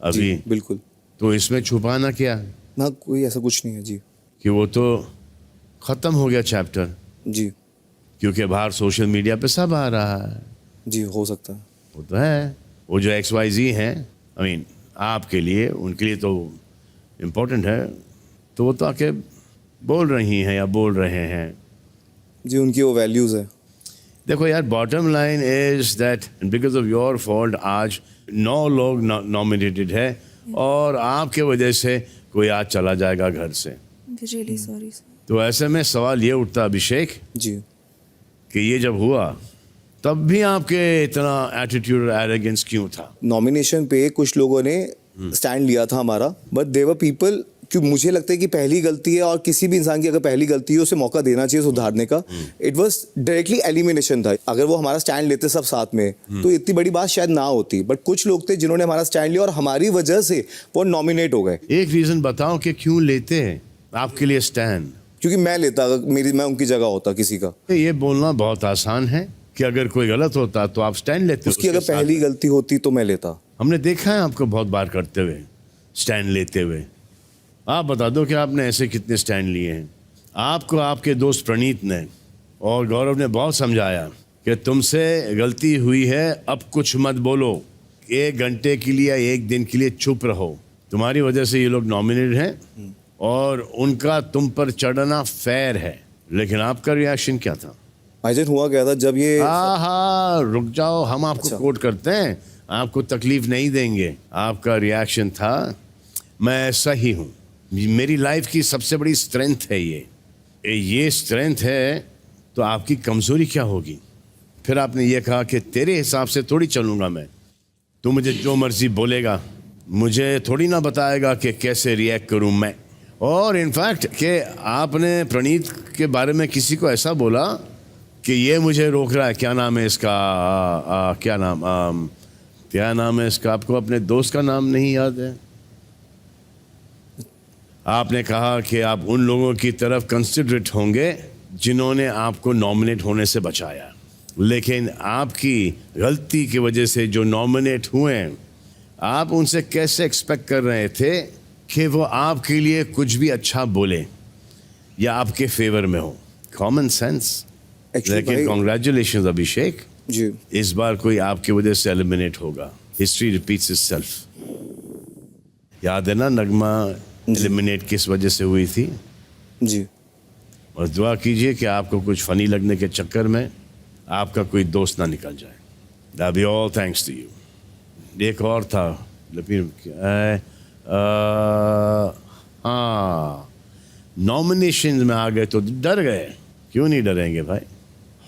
अभी। जी बिल्कुल। तो इसमें छुपाना क्या है ना कोई ऐसा कुछ नहीं है जी। कि वो तो ख़त्म हो गया चैप्टर, जी क्योंकि बाहर सोशल मीडिया पे सब आ रहा है। जी हो सकता है। वो तो है, वो जो एक्स वाई जी हैं, आई मीन आपके लिए उनके लिए तो इम्पोर्टेंट है, तो वो तो आके बोल रही हैं या बोल रहे हैं। जी उनकी वो वैल्यूज़ है। देखो यार, bottom line is that because of your fault आज 9 लोग नॉमिनेटेड है और आपके वजह से कोई आज चला जाएगा घर से। Really sorry. तो ऐसे में सवाल ये उठता अभिषेक जी कि ये जब हुआ तब भी आपके इतना एटीट्यूड एरोगेंस क्यों था? नॉमिनेशन पे कुछ लोगों ने स्टैंड लिया था हमारा, बट देवर पीपल, क्योंकि मुझे लगता है कि पहली गलती है और किसी भी इंसान की अगर पहली गलती है उसे मौका देना चाहिए सुधारने का। इट वाज डायरेक्टली एलिमिनेशन था। अगर वो हमारा स्टैंड लेते सब साथ में तो इतनी बड़ी बात शायद ना होती, बट कुछ लोग थे जिन्होंने हमारा स्टैंड लिया और हमारी वजह से वो नॉमिनेट हो गए। एक रीजन बताओ कि क्यों लेते हैं आपके लिए स्टैंड? क्योंकि मैं लेता, मैं उनकी जगह होता किसी का। ये बोलना बहुत आसान है कि अगर कोई गलत होता तो आप स्टैंड लेते। उसकी अगर पहली गलती होती तो मैं लेता। हमने देखा है आपको बहुत बार करते हुए, स्टैंड लेते हुए। आप बता दो कि आपने ऐसे कितने स्टैंड लिए हैं? आपको आपके दोस्त प्रणीत ने और गौरव ने बहुत समझाया कि तुमसे गलती हुई है, अब कुछ मत बोलो, 1 घंटे के लिए, 1 दिन के लिए चुप रहो। तुम्हारी वजह से ये लोग नॉमिनेटेड हैं और उनका तुम पर चढ़ना फेयर है। लेकिन आपका रिएक्शन क्या था? भाईजान हुआ क्या था जब ये रुक जाओ, हम आपको अच्छा। कोट करते हैं, आपको तकलीफ नहीं देंगे। आपका रिएक्शन था, मैं सही हूँ, मेरी लाइफ की सबसे बड़ी स्ट्रेंथ है ये स्ट्रेंथ है, तो आपकी कमज़ोरी क्या होगी? फिर आपने ये कहा कि तेरे हिसाब से थोड़ी चलूँगा मैं, तू मुझे जो मर्ज़ी बोलेगा, मुझे थोड़ी ना बताएगा कि कैसे रिएक्ट करूँ मैं। और इनफैक्ट कि आपने प्रणीत के बारे में किसी को ऐसा बोला कि ये मुझे रोक रहा है, क्या नाम है इसका, क्या नाम है इसका, आपको अपने दोस्त का नाम नहीं याद है? आपने कहा कि आप उन लोगों की तरफ कंसिडरेट होंगे जिन्होंने आपको नॉमिनेट होने से बचाया, लेकिन आपकी गलती की वजह से जो नॉमिनेट हुए हैं, आप उनसे कैसे एक्सपेक्ट कर रहे थे कि वो आपके लिए कुछ भी अच्छा बोले या आपके फेवर में हो? Common sense. लेकिन कॉन्ग्रेचुलेशन अभिषेक जी, इस बार कोई आपकी वजह से एलिमिनेट होगा। History repeats itself. याद है ना नगमा एलिमिनेट किस वजह से हुई थी? जी और दुआ कीजिए कि आपको कुछ फनी लगने के चक्कर में आपका कोई दोस्त ना निकल जाए। That be all thanks to you. एक और था, हाँ, नॉमिनेशन में आ गए तो डर गए। क्यों नहीं डरेंगे भाई?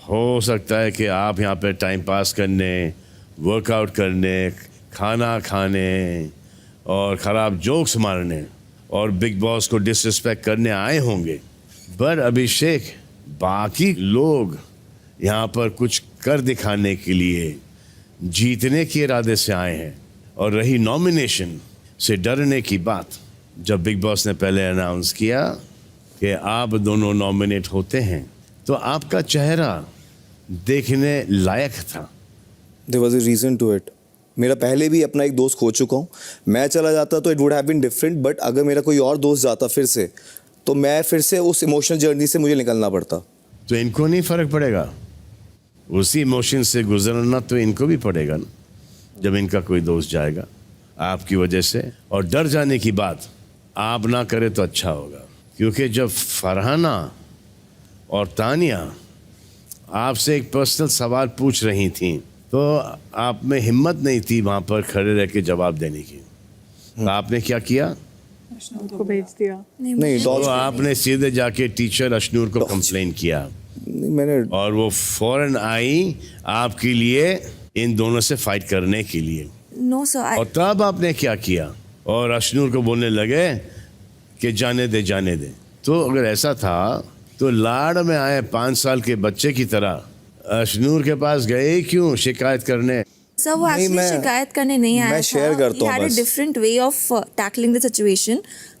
हो सकता है कि आप यहाँ पे टाइम पास करने, वर्कआउट करने, खाना खाने और ख़राब जोक्स मारने और बिग बॉस को डिसरिस्पेक्ट करने आए होंगे, पर अभिषेक बाकी लोग यहाँ पर कुछ कर दिखाने के लिए, जीतने के इरादे से आए हैं। और रही नॉमिनेशन से डरने की बात, जब बिग बॉस ने पहले अनाउंस किया कि आप दोनों नॉमिनेट होते हैं तो आपका चेहरा देखने लायक था। There was a reason to it. मेरा पहले भी अपना एक दोस्त खो चुका हूँ। मैं चला जाता तो it would have been different, but अगर मेरा कोई और दोस्त जाता फिर से, तो मैं फिर से उस इमोशनल जर्नी से मुझे निकलना पड़ता। तो इनको नहीं फ़र्क पड़ेगा? उसी इमोशन से गुजरना तो इनको भी पड़ेगा ना, जब इनका कोई दोस्त जाएगा आपकी वजह से। और डर जाने की बात आप ना करें तो अच्छा होगा, क्योंकि जब फरहाना और तानिया आपसे एक पर्सनल सवाल पूछ रही थी तो आप में हिम्मत नहीं थी वहाँ पर खड़े रह के जवाब देने की। तो आपने क्या किया? को भेज दिया। नहीं तो आपने सीधे जाके टीचर अशनूर को कंप्लेन किया मैंने, और वो फौरन आई आपके लिए इन दोनों से फाइट करने के लिए। नो सर, और तब आपने क्या किया? और अशनूर को बोलने लगे कि जाने दे। तो अगर ऐसा था तो लाड़ में आए 5 साल के बच्चे की तरह अशनूर के पास गए क्यों शिकायत करने? सर वो नहीं, एक्चुअली शिकायत करने नहीं आया मैं था। share करता हूँ He had a बस। different way of tackling the situation.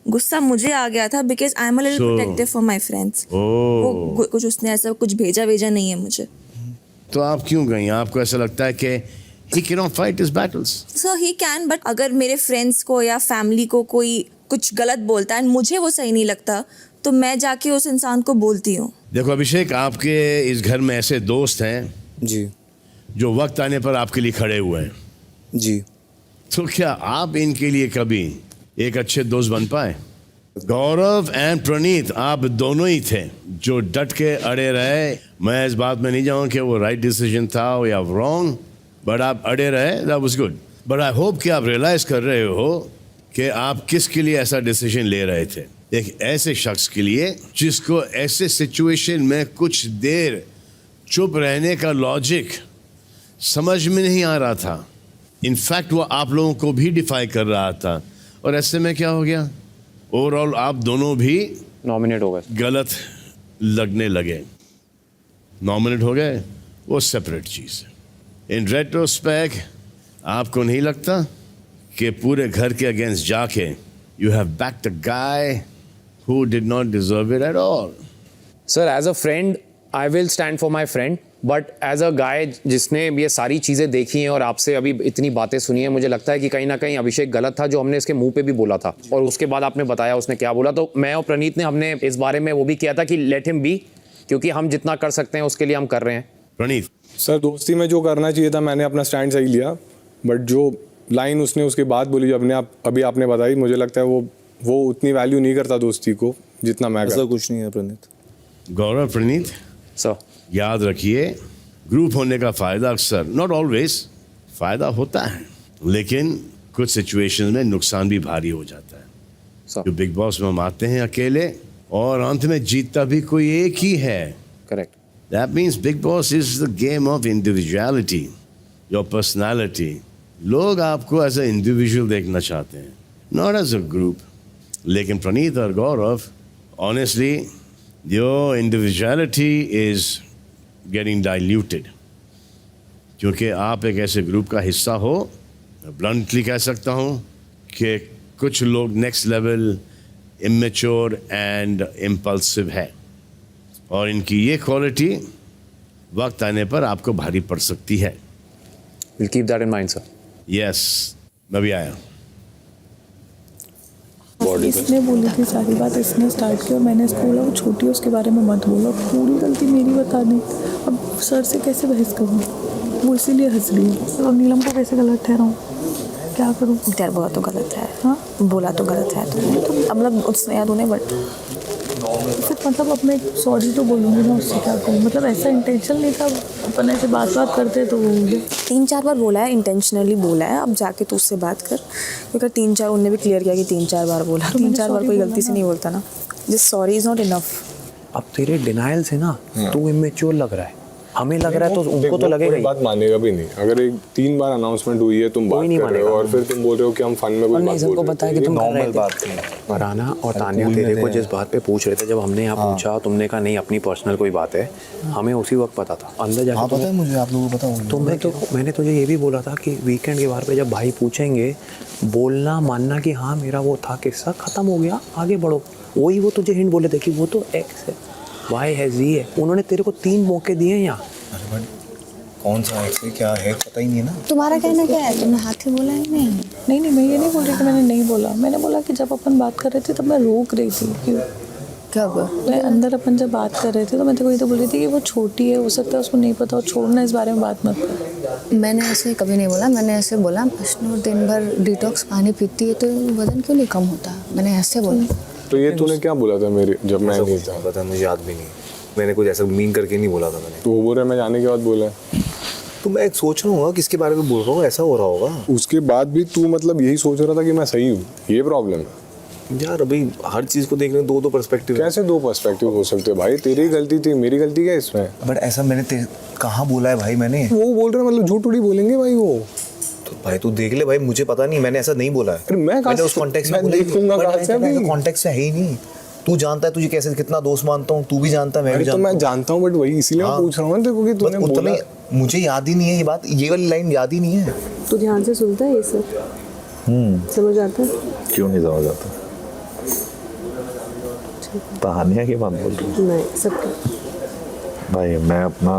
गुस्सा मुझे आ गया था because I'm a little So- protective for my friends. ओह, वो कुछ उसने ऐसा कुछ भेजा नहीं है मुझे। तो आप क्यों गई? आपको ऐसा लगता है कि he cannot fight his battles? So he can, but अगर मेरे फ्रेंड्स को या फैमिली को कोई कुछ गलत बोलता है and मुझे वो सही नहीं लगता, तो मैं जाके उस इंसान को बोलती हूँ. देखो अभिषेक, आपके इस घर में ऐसे दोस्त हैं जी जो वक्त आने पर आपके लिए खड़े हुए हैं, जी तो क्या आप इनके लिए कभी एक अच्छे दोस्त बन पाए? गौरव एंड प्रणीत, आप दोनों ही थे जो डट के अड़े रहे. मैं इस बात में नहीं जाऊँ कि वो राइट डिसीजन था या रॉन्ग, बट आप अड़े रहे, that was good. But I hope कि आप रियलाइज कर रहे हो कि आप किसके लिए ऐसा डिसीजन ले रहे थे. एक ऐसे शख्स के लिए जिसको ऐसे सिचुएशन में कुछ देर चुप रहने का लॉजिक समझ में नहीं आ रहा था. इनफैक्ट वो आप लोगों को भी डिफाई कर रहा था. और ऐसे में क्या हो गया? ओवरऑल आप दोनों भी नॉमिनेट हो गए. गलत लगने लगे. नॉमिनेट हो गए, वो सेपरेट चीज़ है. इन रेट्रोस्पेक्ट आपको नहीं लगता कि पूरे घर के अगेंस्ट जाके you have backed a guy who did not deserve it at all? Sir as a friend I will stand for my friend, but as a guy जिसने ये सारी चीज़ें देखी हैं और आपसे अभी इतनी बातें सुनी हैं, मुझे लगता है कि कहीं ना कहीं अभिषेक गलत था जो हमने इसके मुंह पे भी बोला था और उसके बाद आपने बताया उसने क्या बोला. तो मैं और प्रणीत ने हमने इस बारे में वो भी किया था कि लेट हिम बी, क्योंकि हम जितना कर सकते हैं उसके लिए हम कर रहे हैं. प्रणीत, सर दोस्ती में जो करना चाहिए था मैंने अपना स्टैंड सही लिया, बट जो लाइन उसने उसके बाद बोली जो अभी आपने बताई, मुझे लगता है वो उतनी वैल्यू नहीं करता दोस्ती को जितना मैं ऐसा करता. कुछ नहीं है प्रणीत. गौरव, प्रणीत, सर याद रखिए ग्रुप होने का फ़ायदा अक्सर, नॉट ऑलवेज, फ़ायदा होता है, लेकिन कुछ सिचुएशंस में नुकसान भी भारी हो जाता है. सर जो बिग बॉस में हम आते हैं अकेले और अंत में जीतता भी कोई एक ही है. Correct. That means Big Boss is the game of individuality, your personality. लोग आपको एज ए इंडिविजुअल देखना चाहते हैं, नॉट एज अ ग्रुप. लेकिन प्रणीत और Gaurav, honestly your individuality is getting diluted, क्योंकि आप एक ऐसे ग्रुप का हिस्सा हो. ब्लंटली कह सकता हूँ कि कुछ लोग next level immature and impulsive है, और इनकी ये क्वालिटी वक्त आने पर आपको भारी पड़ सकती है. Will keep that in mind sir. Yes, मैं भी आया. इसने बोली थी सारी बात, इसने स्टार्ट की और मैंने इसको बोला वो छोटी है उसके बारे में मत बोलो. पूरी गलती मेरी बता दी. अब सर से कैसे बहस करूँ? वो इसीलिए हंस रही है. और नीलम को कैसे गलत ठहराऊँ? क्या करूँ? यार बोला तो गलत है. हाँ बोला तो गलत है तो अब मतलब उसने याद उन्हें, बट फिर मतलब अब मैं सॉरी तो बोलूँगी ना, उससे क्या कहूँ. मतलब ऐसा इंटेंशन नहीं था, अपन ऐसे बात करते तो वो हो गया. 3-4 बार बोला है, इंटेंशनली बोला है. अब जाके तू उससे बात कर, क्योंकि 3-4 उनने भी क्लियर किया कि 3-4 बार बोला. 3-4 बार कोई गलती से नहीं बोलता ना. Just sorry is not enough. अब तेरे डिनाइल से ना तू इमेच्योर लग रहा है, हमें लग रहा है तो उनको तो लगेगा ही. बात मानेगा भी नहीं. अगर 3 बार अनाउंसमेंट हुई है, तुम बात कर रहे हो और फिर तुम बोल रहे हो कि हम फन में कोई बात बोल पता है कि तुम नॉर्मल बात थी. फरहाना और तानिया तेरे को जिस बात पे पूछ रहे थे, जब हमने यहाँ पूछा तुमने कहा नहीं अपनी पर्सनल कोई बात है, हमें उसी वक्त पता था. अंदर जाके पता है मुझे, आप लोगों को पता होगा. तो मैंने तुझे ये भी बोला था कि वीकेंड के बार पे जब भाई पूछेंगे बोलना मानना कि हाँ मेरा वो था, किस्सा खत्म हो गया, आगे बढ़ो. वही वो तुझे हिंट बोले थे कि वो तो एक्स है, वाई है, जी है. उन्होंने तेरे को 3 मौके दिए यहाँ. कौन सा है क्या है पता ही नहीं है ना. तुम्हारा कहना क्या है? तुमने हाथ ही बोला है? नहीं, नहीं मैं ये नहीं बोल रही कि मैंने नहीं बोला. मैंने बोला कि जब अपन बात कर रहे थे तब मैं रोक रही थी. क्यों? कब? मैं अंदर अपन जब बात कर रहे थे तो मैं तो बोल रही थी कि वो छोटी है, हो सकता है उसको नहीं पता, और छोड़ना इस बारे में बात मत कर. मैंने ऐसे कभी नहीं बोला. मैंने ऐसे बोला अश्नूर दिन भर डिटॉक्स पानी पीती है तो वजन क्यों नहीं कम होता. मैंने ऐसे बोला. तो ये तूने क्या बोला था मेरे जब मैं नहीं था? पता मुझे याद भी नहीं. मैंने कुछ ऐसा मीन करके नहीं बोला था मैंने. तो वो बोल रहा मैं जाने के बाद बोला. तो मैं सोच रहा हूँ किसके बारे में बोल रहा हूँ, ऐसा हो रहा होगा. उसके बाद भी तू मतलब यही सोच रहा था कि मैं सही हूँ. ये प्रॉब्लम है यार. अभी हर चीज को देखने 2 पर्सपेक्टिव. कैसे 2 पर्सपेक्टिव हो सकते हैं भाई? तेरी गलती थी, मेरी गलती क्या इसमें? बट ऐसा मैंने कहाँ बोला है भाई? मैंने वो बोल रहे मतलब झूठ थोड़ी बोलेंगे भाई वो. तो भाई तू देख ले भाई, मुझे पता नहीं, मैंने ऐसा नहीं बोला है. मैंने उस कॉन्टेक्स्ट में देखूंगा कहाँ से अभी. कॉन्टेक्स्ट में है ही नहीं. तू जानता है तुझे कैसे कितना दोस्त मानता हूँ, तू भी जानता है, मैं भी जानता हूँ. तो मैं जानता हूँ, बट वही इसीलिए मैं पूछ रहा हूँ देखो कि तूने बोला. मुझे याद ही नहीं है ये बात, ये वाली लाइन याद ही नहीं है. तू ध्यान से सुनता है ये सब? समझ आता है? क्यों नहीं समझ आता? तानिया की बात बोल रही नहीं, सबके भाई मैं अपना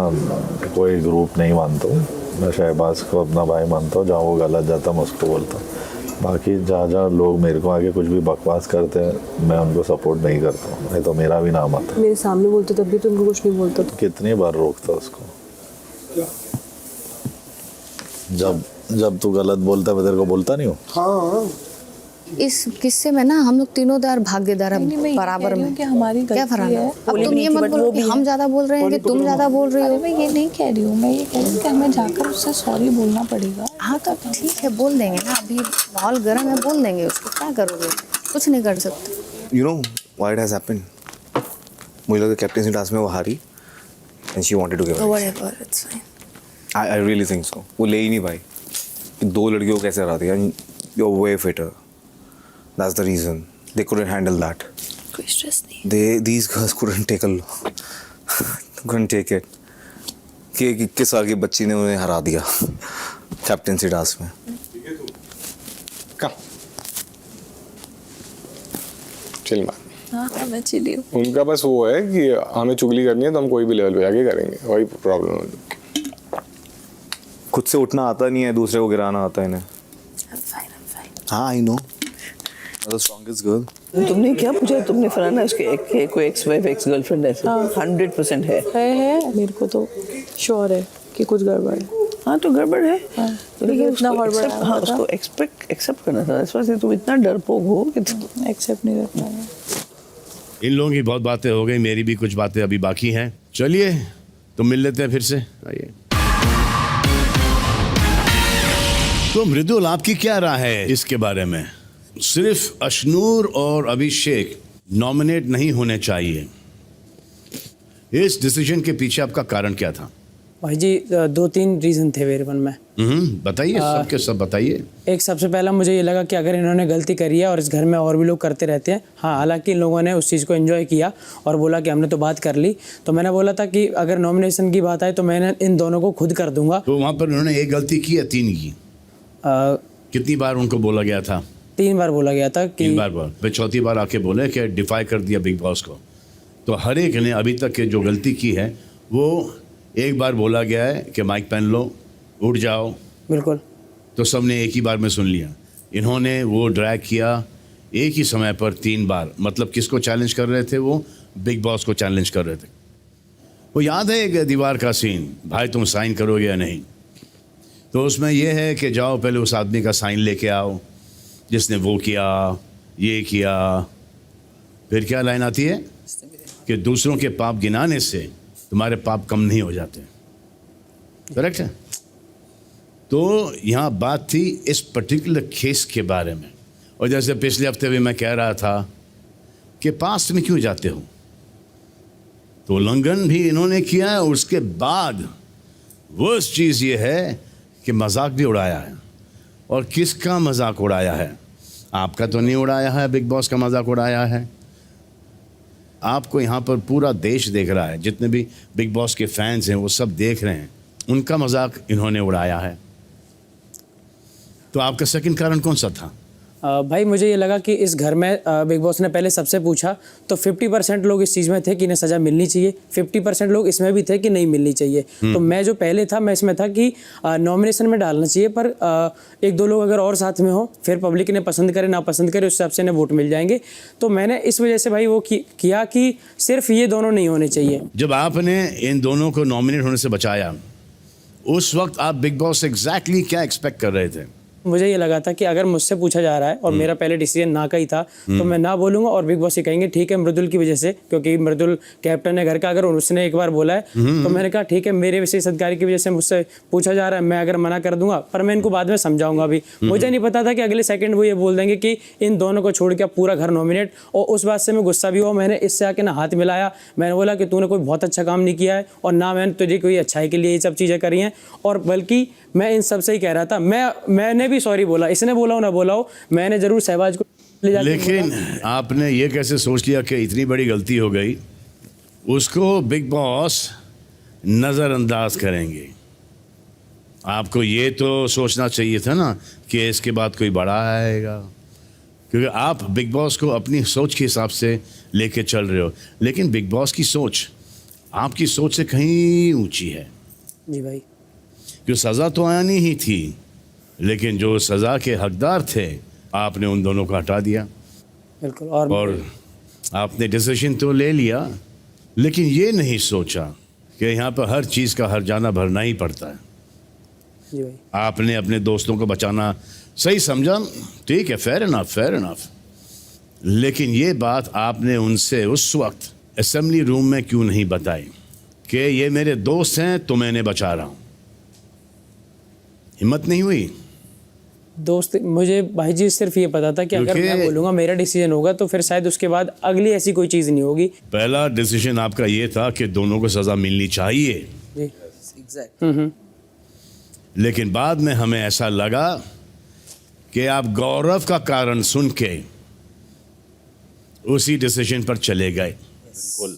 कोई ग्रुप नहीं मानता हूँ, मैं शहबाज को अपना भाई मानता हूँ। जहाँ वो गलत जाता मैं उसको बोलता हूँ। बाकी जहाँ जहाँ लोग मेरे को आगे कुछ भी बकवास करते हैं मैं उनको सपोर्ट नहीं करता हूँ, नहीं तो मेरा भी नाम आता। मेरे सामने बोलते तब भी तुमको कुछ नहीं बोलता। कितनी बार रोकता उसको, जब तू गलत बोलता है मैं तेरे को बोलता नहीं हूँ। हाँ इस किस्से में ना हम लोग तीनों दार भागीदार हैं बराबर में। कि हमारी क्या गलती फर्क है? है। अब तुम ये मत बोलो कि हम ज्यादा बोल रहे हैं कि तुम ज्यादा बोल रहे हो। मैं ये नहीं कह रही हूँ, मैं ये कह रही हूँ कि हमें जाकर उससे सॉरी बोलना पड़ेगा। हाँ तो ठीक है, बोल देंगे ना, अभी माहौल गर्म है, बोल देंगे उसको। क्या करोगे? कुछ नहीं कर सकते। You know why it has happened. मुझे लगता है कैप्टनसी टास्क में वो हारी and she wanted to give up. Whatever, it's fine. I really think so. वो ले ही नहीं पाई। दो लड़कियों को कैसे हरा दिया? You are way fitter, that's the reason they couldn't handle that. कोई स्ट्रेस नहीं। These girls couldn't take it कि 21 साल की बच्ची ने उन्हें हरा दिया कैप्टनसी टास्क में। चिल मार। हाँ मैं चिली हूँ। उनका बस वो है कि हमें चुगली करनी है तो हम कोई भी लेवल पे जाके करेंगे, वही प्रॉब्लम है। खुद से उठना आता नहीं है, दूसरे को गिराना आता है इन्हें। I'm fine. हाँ I know, the strongest girl. तुमने क्या पूछा? तुमने फराना उसके कोई एक्स वाइफ एक्स गर्लफ्रेंड ऐसे 100% है। मेरे को तो श्योर है कि कुछ गड़बड़ है। हाँ तो गड़बड़ है। तो लेकिन इतना गड़बड़ है। हाँ उसको एक्सेप्ट करना था। इस वजह से तुम इतना डरपोक हो कि एक्सेप्ट नहीं कर पा रहा। इन लोगों की बहुत बातें हो गई, मेरी भी कुछ बातें अभी बाकी हैं। चलिए तो मिल लेते हैं फिर से, आइए। तो मृदुल, आपकी क्या राय है इसके बारे में? सिर्फ अशनूर और अभिषेक नॉमिनेट नहीं होने चाहिए, इस डिसीजन के पीछे आपका कारण क्या था? भाई जी 2-3 रीज़न थे मेरे मन में। बताइए, सबके सब बताइए। एक सबसे पहला मुझे ये लगा कि अगर इन्होंने गलती करी है और इस घर में और भी लोग करते रहते हैं, हाँ हालांकि इन लोगों ने उस चीज़ को एंजॉय किया और बोला कि हमने तो बात कर ली, तो मैंने बोला था कि अगर नॉमिनेशन की बात आए तो मैंने इन दोनों को खुद कर दूंगा। तो वहाँ पर उन्होंने एक गलती की या 3 की? कितनी बार उनको बोला गया था? 3 बार बोला गया था कि 3 बार फिर चौथी बार आके बोले कि डिफाई कर दिया बिग बॉस को। तो हर एक ने अभी तक के जो गलती की है वो एक बार बोला गया है कि माइक पहन लो, उठ जाओ, बिल्कुल, तो सबने एक ही बार में सुन लिया। इन्होंने वो ड्रैग किया एक ही समय पर 3 बार। मतलब किसको चैलेंज कर रहे थे? वो बिग बॉस को चैलेंज कर रहे थे। वो याद है एक दीवार का सीन, भाई तुम साइन करोगे या नहीं? तो उसमें यह है कि जाओ पहले उस आदमी का साइन लेके आओ जिसने वो किया, ये किया। फिर क्या लाइन आती है कि दूसरों के पाप गिनाने से तुम्हारे पाप कम नहीं हो जाते। करेक्ट है? तो यहाँ बात थी इस पर्टिकुलर केस के बारे में। और जैसे पिछले हफ्ते भी मैं कह रहा था कि पास्ट में क्यों जाते हो, तो उल्लंघन भी इन्होंने किया है। और उसके बाद वर्स्ट चीज़ ये है कि मजाक भी उड़ाया है। और किसका मजाक उड़ाया है? आपका तो नहीं उड़ाया है, बिग बॉस का मजाक उड़ाया है। आपको यहाँ पर पूरा देश देख रहा है, जितने भी बिग बॉस के फैंस हैं वो सब देख रहे हैं, उनका मजाक इन्होंने उड़ाया है। तो आपका सेकंड कारण कौन सा था? भाई मुझे ये लगा कि इस घर में बिग बॉस ने पहले सबसे पूछा तो 50% लोग इस चीज़ में थे कि इन्हें सज़ा मिलनी चाहिए, 50% लोग इसमें भी थे कि नहीं मिलनी चाहिए। तो मैं जो पहले था मैं इसमें था कि नॉमिनेशन में डालना चाहिए, पर 1-2 लोग अगर और साथ में हो, फिर पब्लिक ने पसंद करे ना पसंद करे उस हिसाब से इन्हें वोट मिल जाएंगे। तो मैंने इस वजह से भाई वो किया कि सिर्फ ये दोनों नहीं होने चाहिए। जब आपने इन दोनों को नॉमिनेट होने से बचाया, उस वक्त आप बिग बॉस से एग्जैक्टली क्या एक्सपेक्ट कर रहे थे? मुझे ये लगा था कि अगर मुझसे पूछा जा रहा है और मेरा पहले डिसीजन ना का ही था तो मैं ना बोलूंगा और बिग बॉस ये कहेंगे ठीक है मृदुल की वजह से, क्योंकि मृदुल कैप्टन है घर का, अगर उसने एक बार बोला है तो मैंने कहा ठीक है मेरे विशेष अधिकारी की वजह से मुझसे पूछा जा रहा है, मैं अगर मना कर दूंगा, पर मैं इनको बाद में समझाऊंगा। अभी मुझे नहीं पता था कि अगले सेकंड वो ये बोल देंगे कि इन दोनों को छोड़ के पूरा घर नॉमिनेट। और उस बात से मैं गुस्सा भी हुआ। मैंने इससे आके ना हाथ मिलाया, मैंने बोला कि तूने कोई बहुत अच्छा काम नहीं किया है और ना मैंने तुझे कोई अच्छाई के लिए ये सब चीज़ें करी हैं, और बल्कि मैं इन सब से ही कह रहा था। मैंने भी सॉरी बोला, इसने बोला हो ना बोला हो, मैंने जरूर सहवाज को ले जाके लेकिन आपने ये कैसे सोच लिया कि इतनी बड़ी गलती हो गई, उसको बिग बॉस नज़रअंदाज करेंगे? आपको ये तो सोचना चाहिए था ना कि इसके बाद कोई बड़ा आएगा, क्योंकि आप बिग बॉस को अपनी सोच के हिसाब से लेके चल रहे हो। लेकिन बिग बॉस की सोच आपकी सोच से कहीं ऊंची है। जी भाई। कि सज़ा तो आनी ही थी, लेकिन जो सज़ा के हकदार थे आपने उन दोनों को हटा दिया। बिल्कुल। और आपने डिसीजन तो ले लिया, लेकिन ये नहीं सोचा कि यहाँ पर हर चीज़ का हर्जाना भरना ही पड़ता है। जी भाई। आपने अपने दोस्तों को बचाना सही समझा, ठीक है, फेयर इनफ, लेकिन ये बात आपने उनसे उस वक्त असेंबली रूम में क्यों नहीं बताई कि ये मेरे दोस्त हैं तो मैं इन्हें बचा रहा हूँ? हिम्मत नहीं हुई? दोस्त, मुझे भाई जी सिर्फ ये पता था कि अगर मैं बोलूँगा मेरा डिसीजन होगा तो फिर शायद उसके बाद अगली ऐसी कोई चीज़ नहीं होगी। पहला डिसीजन आपका ये था कि दोनों को सज़ा मिलनी चाहिए। जी। एग्जैक्टली। लेकिन बाद में हमें ऐसा लगा कि आप गौरव का कारण सुन के उसी डिसीजन पर चले गए। बिल्कुल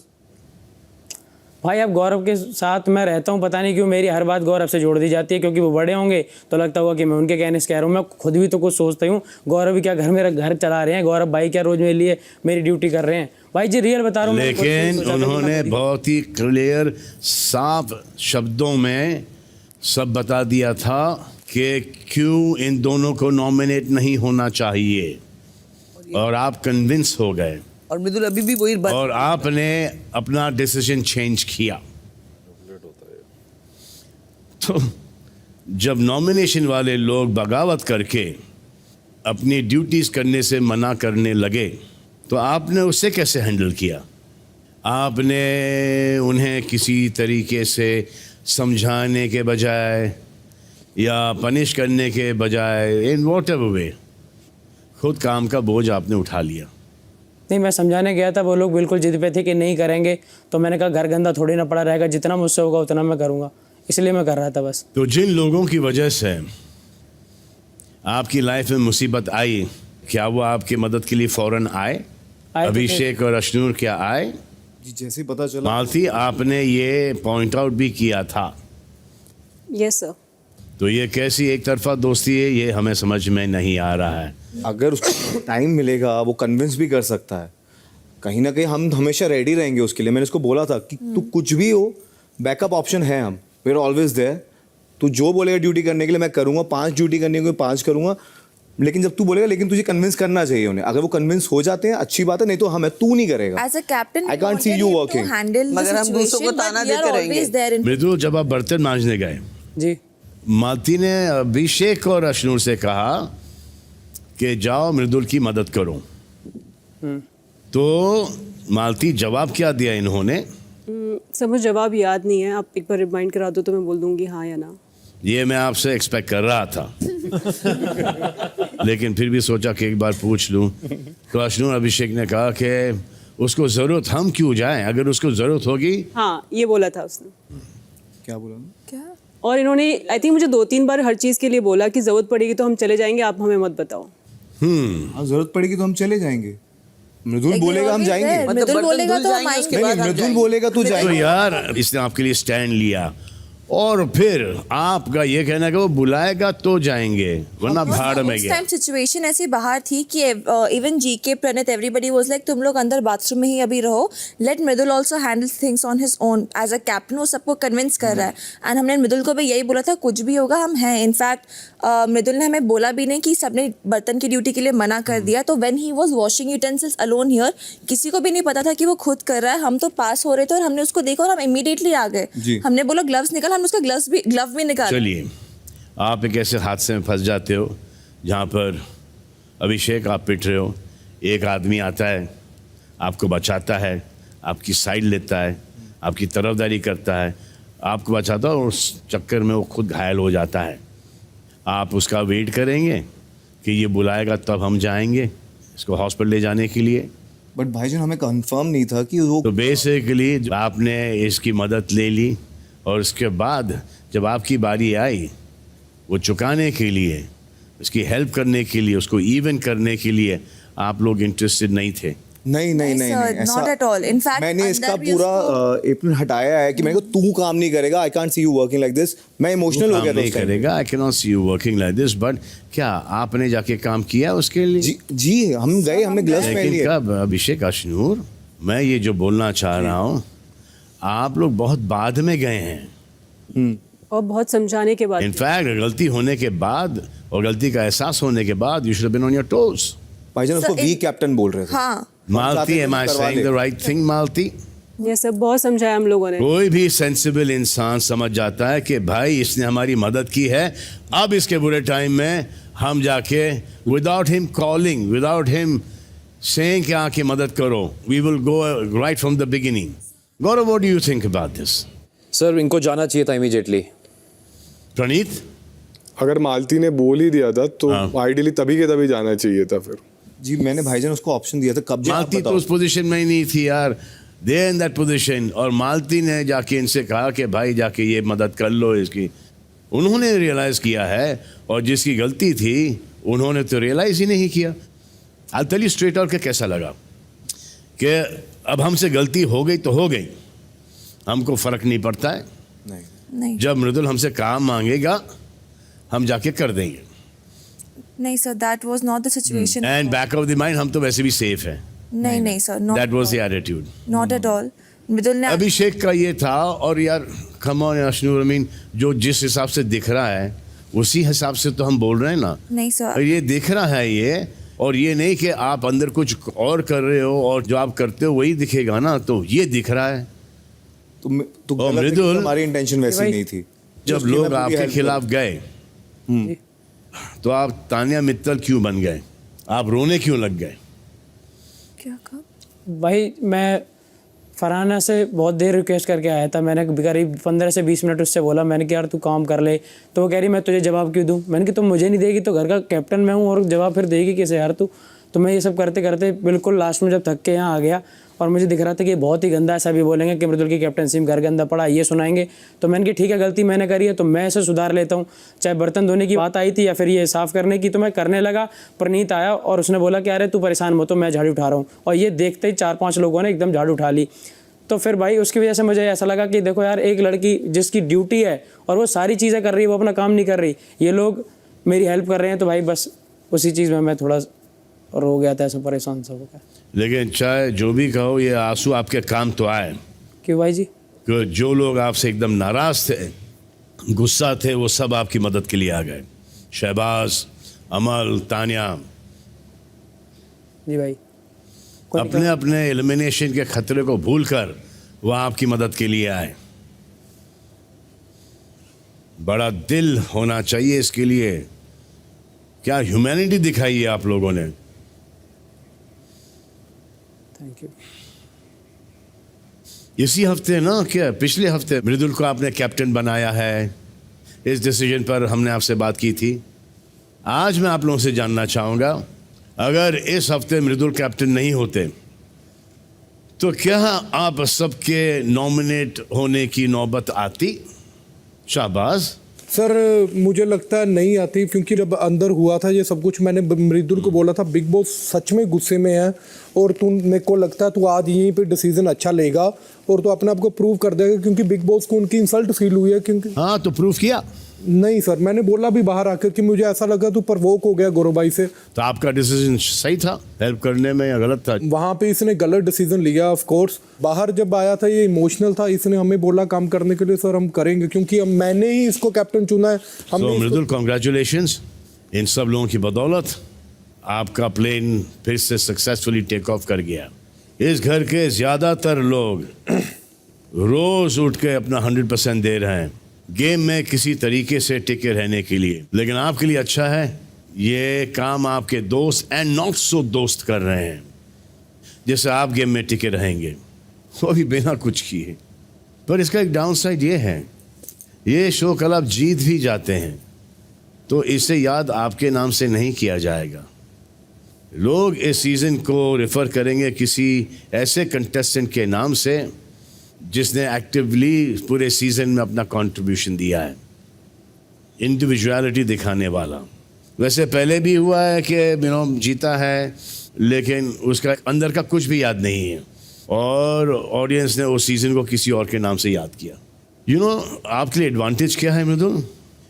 भाई, अब गौरव के साथ मैं रहता हूँ, पता नहीं क्यों मेरी हर बात गौरव से जोड़ दी जाती है, क्योंकि वो बड़े होंगे तो लगता होगा कि मैं उनके कहने से कह रहा हूँ। मैं खुद भी तो कुछ सोचता हूँ, गौरव भी क्या घर मेरा घर चला रहे हैं, गौरव भाई क्या रोज मेरे लिए मेरी ड्यूटी कर रहे हैं। भाई जी रियल बता रहा हूँ। लेकिन उन्होंने बहुत ही क्लियर साफ शब्दों में सब बता दिया था कि क्यों इन दोनों को नॉमिनेट नहीं होना चाहिए, और आप कन्विंस हो गए और मृदुल अभी भी वही बात, और आपने अपना डिसीजन चेंज किया। तो जब नॉमिनेशन वाले लोग बगावत करके अपनी ड्यूटीज करने से मना करने लगे तो आपने उसे कैसे हैंडल किया? आपने उन्हें किसी तरीके से समझाने के बजाय या पनिश करने के बजाय इन व्हाटएवर वे खुद काम का बोझ आपने उठा लिया। नहीं, मैं समझाने गया था, वो लोग बिल्कुल जिद पे थे कि नहीं करेंगे, तो मैंने कहा घर गंदा थोड़ी ना पड़ा रहेगा, जितना मुझसे होगा उतना मैं करूँगा, इसलिए मैं कर रहा था बस। तो जिन लोगों की वजह से आपकी लाइफ में मुसीबत आई, क्या वो आपकी मदद के लिए फौरन आए? अभिषेक और अश्नूर क्या आए? जी, जैसे ही पता चला। मालती, आपने ये पॉइंट आउट भी किया था। Yes sir. तो ये कैसी एक तरफा दोस्ती है, ये हमें समझ में नहीं आ रहा है। अगर उसको टाइम मिलेगा वो कन्विंस भी कर सकता है, कहीं ना कहीं हम हमेशा रेडी रहेंगे उसके लिए। मैंने उसको बोला था कि तू कुछ भी हो, बैकअप ऑप्शन है, हम वी आर ऑलवेज देयर। तू जो बोलेगा ड्यूटी करने के लिए मैं करूँगा, 5 ड्यूटी करने के 5 करूँगा, लेकिन जब तू बोलेगा, लेकिन तुझे कन्विंस करना चाहिए उन्हें। अगर वो कन्विंस हो जाते हैं अच्छी बात है, नहीं तो हमें तू नहीं करेगा। As a captain, I can't see you working. मगर हम दूसरों को ताना देते रहेंगे। मृदुल, जब आप बर्तन मांजने गए, जी, मालती ने अभिषेक और अश्नूर से कहा कि जाओ मृदुल की मदद करो। तो मालती, जवाब क्या दिया इन्होंने? सर मुझे जवाब याद नहीं है, आप एक बार रिमाइंड करा दो तो मैं बोल दूंगी हाँ या ना। ये मैं आपसे एक्सपेक्ट कर रहा था लेकिन फिर भी सोचा कि एक बार पूछ लूं। तो अश्नूर अभिषेक ने कहा कि उसको ज़रूरत, हम क्यों जाएं, अगर उसको ज़रूरत होगी। हाँ, ये बोला था उसने। क्या बोला? क्या? और इन्होंने आई थिंक मुझे 2-3 बार हर चीज़ के लिए बोला कि ज़रूरत पड़ेगी तो हम चले जाएंगे, आप हमें मत बताओ। हाँ, जरूरत पड़ेगी तो हम चले जाएंगे। मृदुल बोलेगा हम जाएंगे। मृदुल बोलेगा तो हम जाएंगे, उसके आएंगे। बाद नहीं, हम मृदुल जाएंगे। बोलेगा तो तो जाएंगे। यार, इसने आपके लिए स्टैंड लिया, और फिर आपका ये कहना है कि वो बुलाएगा तो जाएंगे, वरना भाड़ में उस गया। टाइम सिचुएशन ऐसी बाहर थी कि even GK, Pranit, everybody was like तुम लोग अंदर बाथरूम में ही अभी रहो, let Mridul also handle things on his own. As a captain वो सबको कन्विंस कर रहा है, एंड हमने मृदुल को भी यही बोला था कुछ भी होगा हम हैं। इनफैक्ट मृदुल ने हमें बोला भी नहीं कि सबने बर्तन की ड्यूटी के लिए मना कर दिया। तो when he was washing utensils alone here, किसी को भी नहीं पता था कि वो खुद कर रहा है। हम तो पास हो रहे थे और हमने उसको देखा और हम इमीडिएटली आ गए। हमने बोला ग्लव्स निकाल, हम उसका ग्लव भी निकाल। चलिए, आप एक ऐसे हादसे में फंस जाते हो जहाँ पर अभिषेक आप पिट रहे हो, एक आदमी आता है, आपको बचाता है, आपकी साइड लेता है, आपकी तरफदारी करता है, आपको बचाता है, और उस चक्कर में वो खुद घायल हो जाता है। आप उसका वेट करेंगे कि ये बुलाएगा तब हम जाएंगे इसको हॉस्पिटल ले जाने के लिए। बट भाईजान, हमें कंफर्म नहीं था कि वो। तो बेसिकली आपने इसकी मदद ले ली, और उसके बाद जब आपकी बारी आई वो चुकाने के लिए, उसकी हेल्प करने के लिए, उसको इवन करने के लिए आप लोग इंटरेस्टेड नहीं थे। नहीं नहीं नहीं, नहीं ऐसा नॉट एट ऑल। इनफैक्ट मैंने इसका पूरा एप्रन हटाया है कि मैंने कहा तू काम नहीं करेगा, I can't see you working like this. मैं इमोशनल हो गया था नहीं उस टाइम। करेगा, I can not see you working like this. But क्या आपने जाके काम किया उसके लिए? जी हम गए, हमने ग्लव्स पहन लेकिन लिए। कब? अभिषेक, अश्नूर, मैं ये जो बोलना चाह रहा हूँ, आप लोग बहुत बाद में गए हैं। और बहुत समझाने के बाद इनफैक्ट गलती होने के बाद और गलती का एहसास होने के बाद you should have been on your toes. भाईजान उसको So, वीक कैप्टन बोल रहे थे। हाँ मालती, एम आई करवा सेइंग ले। द राइट थिंग मालती? ये सब बहुत समझाया हम लोगों ने। कोई भी सेंसिबल इंसान समझ जाता है कि भाई इसने हमारी मदद की है, अब इसके बुरे टाइम में हम जाके without him calling, without him saying कि आके मदद करो, we will go right from the beginning. Gaurav, what do you think about this? Sir इनको जाना चाहिए था इमीडिएटली। प्रणीत? अगर मालती ने बोल ही दिया था तो हाँ। आइडियली तभी के तभी जाना चाहिए था फिर। जी मैंने भाईजान उसको ऑप्शन दिया था, कब जाए आप मालती तो बताओ। उस पोजीशन में ही नहीं थी यार, दे इन दैट पोजीशन। और मालती ने जाके इनसे कहा कि भाई जाके ये मदद कर लो इसकी। उन्होंने रियलाइज किया है, और जिसकी गलती थी उन्होंने तो रियलाइज ही नहीं किया। I tell you straight out के कैसा लगा कि अब हमसे गलती हो गई तो हो गई, हमको फर्क नहीं पड़ता है। नहीं नहीं जब मृदुल हमसे काम मांगेगा हम जाके कर देंगे, नहीं sir, that was not the situation. And back of the mind हम तो वैसे भी सेफ हैं। नहीं नहीं sir, that was the attitude. Not at all. Mridul ने अभिषेक का ये था, और यार come on Ashnoor, I mean जो जिस हिसाब से दिख रहा है उसी हिसाब से तो हम बोल रहे हैं ना। नहीं और सर, ये दिख रहा है ये, और ये नहीं कि आप अंदर कुछ और कर रहे हो और जो आप करते हो वही दिखेगा ना, तो ये दिख रहा है। तो गलत है, मृदुल- क्योंकि हमारी इंटेंशन वैसी भाई- नहीं थी। जब उसकी लोग मैं पूरी आपके help खिलाफ गए तो आप तानिया मित्तल क्यों बन गए? आप रोने क्यों लग गए? क्या कहा? भाई मैं फरहाना से बहुत देर रिक्वेस्ट करके आया था। मैंने करीब 15 से 20 मिनट उससे बोला, मैंने कि यार तू काम कर ले। तो वो कह रही मैं तुझे जवाब क्यों दूं? मैंने कि तुम मुझे नहीं देगी तो घर का कैप्टन मैं हूँ, और जवाब फिर देगी कैसे यार तू? तो मैं ये सब करते करते बिल्कुल लास्ट में जब थक के यहाँ आ गया, और मुझे दिख रहा था कि बहुत ही गंदा है, सभी बोलेंगे कि मृदुल की कैप्टनसी में घर गंदा पड़ा, ये सुनाएंगे। तो मैंने कि ठीक है, गलती मैंने करी है तो मैं इसे सुधार लेता हूँ। चाहे बर्तन धोने की बात आई थी या फिर ये साफ़ करने की, तो मैं करने लगा। प्रणीत आया और उसने बोला कि अरे तू परेशान मत हो, मैं झाड़ू उठा रहा हूँ। और ये देखते ही 4-5 लोगों ने एकदम झाड़ू उठा ली। तो फिर भाई उसकी वजह से मुझे ऐसा लगा कि देखो यार, एक लड़की जिसकी ड्यूटी है और वो सारी चीज़ें कर रही है, वो अपना काम नहीं कर रही, ये लोग मेरी हेल्प कर रहे हैं। तो भाई बस उसी चीज़ में मैं थोड़ा रो गया था, ऐसा परेशान सा हो गया। लेकिन चाहे जो भी कहो, ये आंसू आपके काम तो आए। क्यों भाई जी? कि जो लोग आपसे एकदम नाराज थे, गुस्सा थे, वो सब आपकी मदद के लिए आ गए। शहबाज, अमल, तानिया, जी भाई अपने अपने एलिमिनेशन के खतरे को भूलकर वो आपकी मदद के लिए आए। बड़ा दिल होना चाहिए इसके लिए। क्या ह्यूमैनिटी दिखाई है आप लोगों ने। Thank you. इसी हफ्ते ना, क्या पिछले हफ्ते मृदुल को आपने कैप्टन बनाया है। इस डिसीजन पर हमने आपसे बात की थी। आज मैं आप लोगों से जानना चाहूँगा, अगर इस हफ्ते मृदुल कैप्टन नहीं होते तो क्या आप सबके नॉमिनेट होने की नौबत आती? शाहबाज? सर मुझे लगता है नहीं आती, क्योंकि जब अंदर हुआ था ये सब कुछ, मैंने मृदुल को बोला था बिग बॉस सच में गुस्से में है, और तू, मेरे को लगता है तू आज यहीं पे डिसीजन अच्छा लेगा और तो अपने आप को प्रूव कर देगा, क्योंकि बिग बॉस को उनकी इंसल्ट फील हुई है। क्योंकि हाँ, तो प्रूफ किया। नहीं सर, मैंने बोला भी बाहर आकर कि मुझे ऐसा लगा तू प्रवोक हो गया गौरव भाई से। तो आपका डिसीजन सही था हेल्प करने में या गलत था? वहाँ पे इसने गलत डिसीजन लिया। ऑफ कोर्स बाहर जब आया था ये इमोशनल था, इसने हमें बोला काम करने के लिए, सर हम करेंगे, क्योंकि मैंने ही इसको कैप्टन चुना है। हमने इसको- मृदुल, कॉन्ग्रेचुलेशंस। इन सब लोगों की बदौलत आपका प्लेन फिर से सक्सेसफुली टेक ऑफ कर गया। इस घर के ज़्यादातर लोग रोज़ उठ के अपना 100% दे रहे हैं गेम में किसी तरीके से टिके रहने के लिए। लेकिन आपके लिए अच्छा है, ये काम आपके दोस्त एंड नॉट सो दोस्त कर रहे हैं, जैसे आप गेम में टिके रहेंगे, वो भी बिना कुछ किए। पर इसका एक डाउन साइड ये है, ये शो कल आप जीत भी जाते हैं तो इसे याद आपके नाम से नहीं किया जाएगा। लोग इस सीज़न को रेफ़र करेंगे किसी ऐसे कंटेस्टेंट के नाम से जिसने एक्टिवली पूरे सीज़न में अपना कंट्रीब्यूशन दिया है, इंडिविजुअलिटी दिखाने वाला। वैसे पहले भी हुआ है कि जीता है, लेकिन उसका अंदर का कुछ भी याद नहीं है, और ऑडियंस ने उस सीज़न को किसी और के नाम से याद किया। आपके लिए एडवांटेज क्या है मृदुल?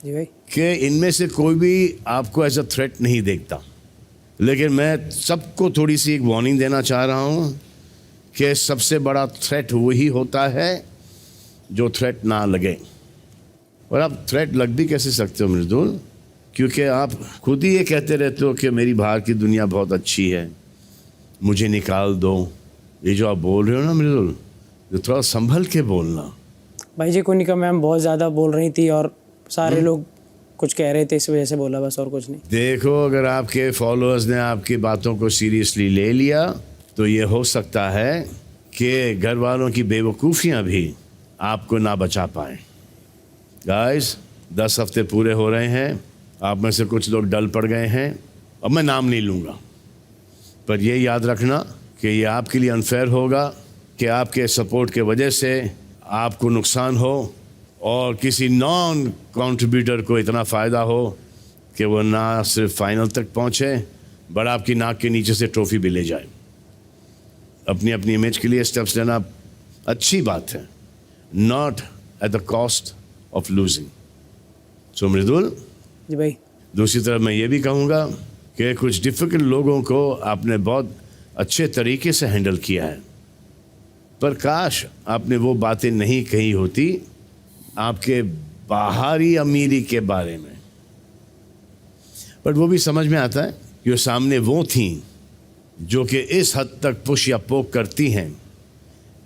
जी भाई। कि इनमें से कोई भी आपको एज अ थ्रेट नहीं देखता, लेकिन मैं सबको थोड़ी सी एक वार्निंग देना चाह रहा हूँ कि सबसे बड़ा थ्रेट वही होता है जो थ्रेट ना लगे। और आप थ्रेट लग भी कैसे सकते हो मृदुल, क्योंकि आप खुद ही ये कहते रहते हो कि मेरी बाहर की दुनिया बहुत अच्छी है, मुझे निकाल दो। ये जो आप बोल रहे हो ना मृदुल, तो थोड़ा संभल के बोलना। भाई जी कोनिका मैम बहुत ज़्यादा बोल रही थी और सारे लोग कुछ कह रहे थे, इस वजह से बोला, बस और कुछ नहीं। देखो, अगर आपके फॉलोअर्स ने आपकी बातों को सीरियसली ले लिया तो ये हो सकता है कि घर वालों की बेवकूफ़ियाँ भी आपको ना बचा पाए। गाइस, 10 हफ्ते पूरे हो रहे हैं, आप में से कुछ लोग डल पड़ गए हैं। अब मैं नाम नहीं लूँगा, पर ये याद रखना कि ये आपके लिए अनफेयर होगा कि आपके सपोर्ट के वजह से आपको नुकसान हो और किसी नॉन कंट्रीब्यूटर को इतना फ़ायदा हो कि वो ना सिर्फ फाइनल तक पहुँचे, बट आपकी नाक के नीचे से ट्रॉफी भी ले जाए। अपनी अपनी इमेज के लिए स्टेप्स लेना अच्छी बात है, not at the cost of losing. So Mridul ji भाई। दूसरी तरफ मैं ये भी कहूँगा कि कुछ डिफ़िकल्ट लोगों को आपने बहुत अच्छे तरीके से हैंडल किया है, पर काश आपने वो बातें नहीं कही होती आपके बाहरी अमीरी के बारे में। बट वो भी समझ में आता है कि सामने वो थीं जो कि इस हद तक पुश या पोक करती हैं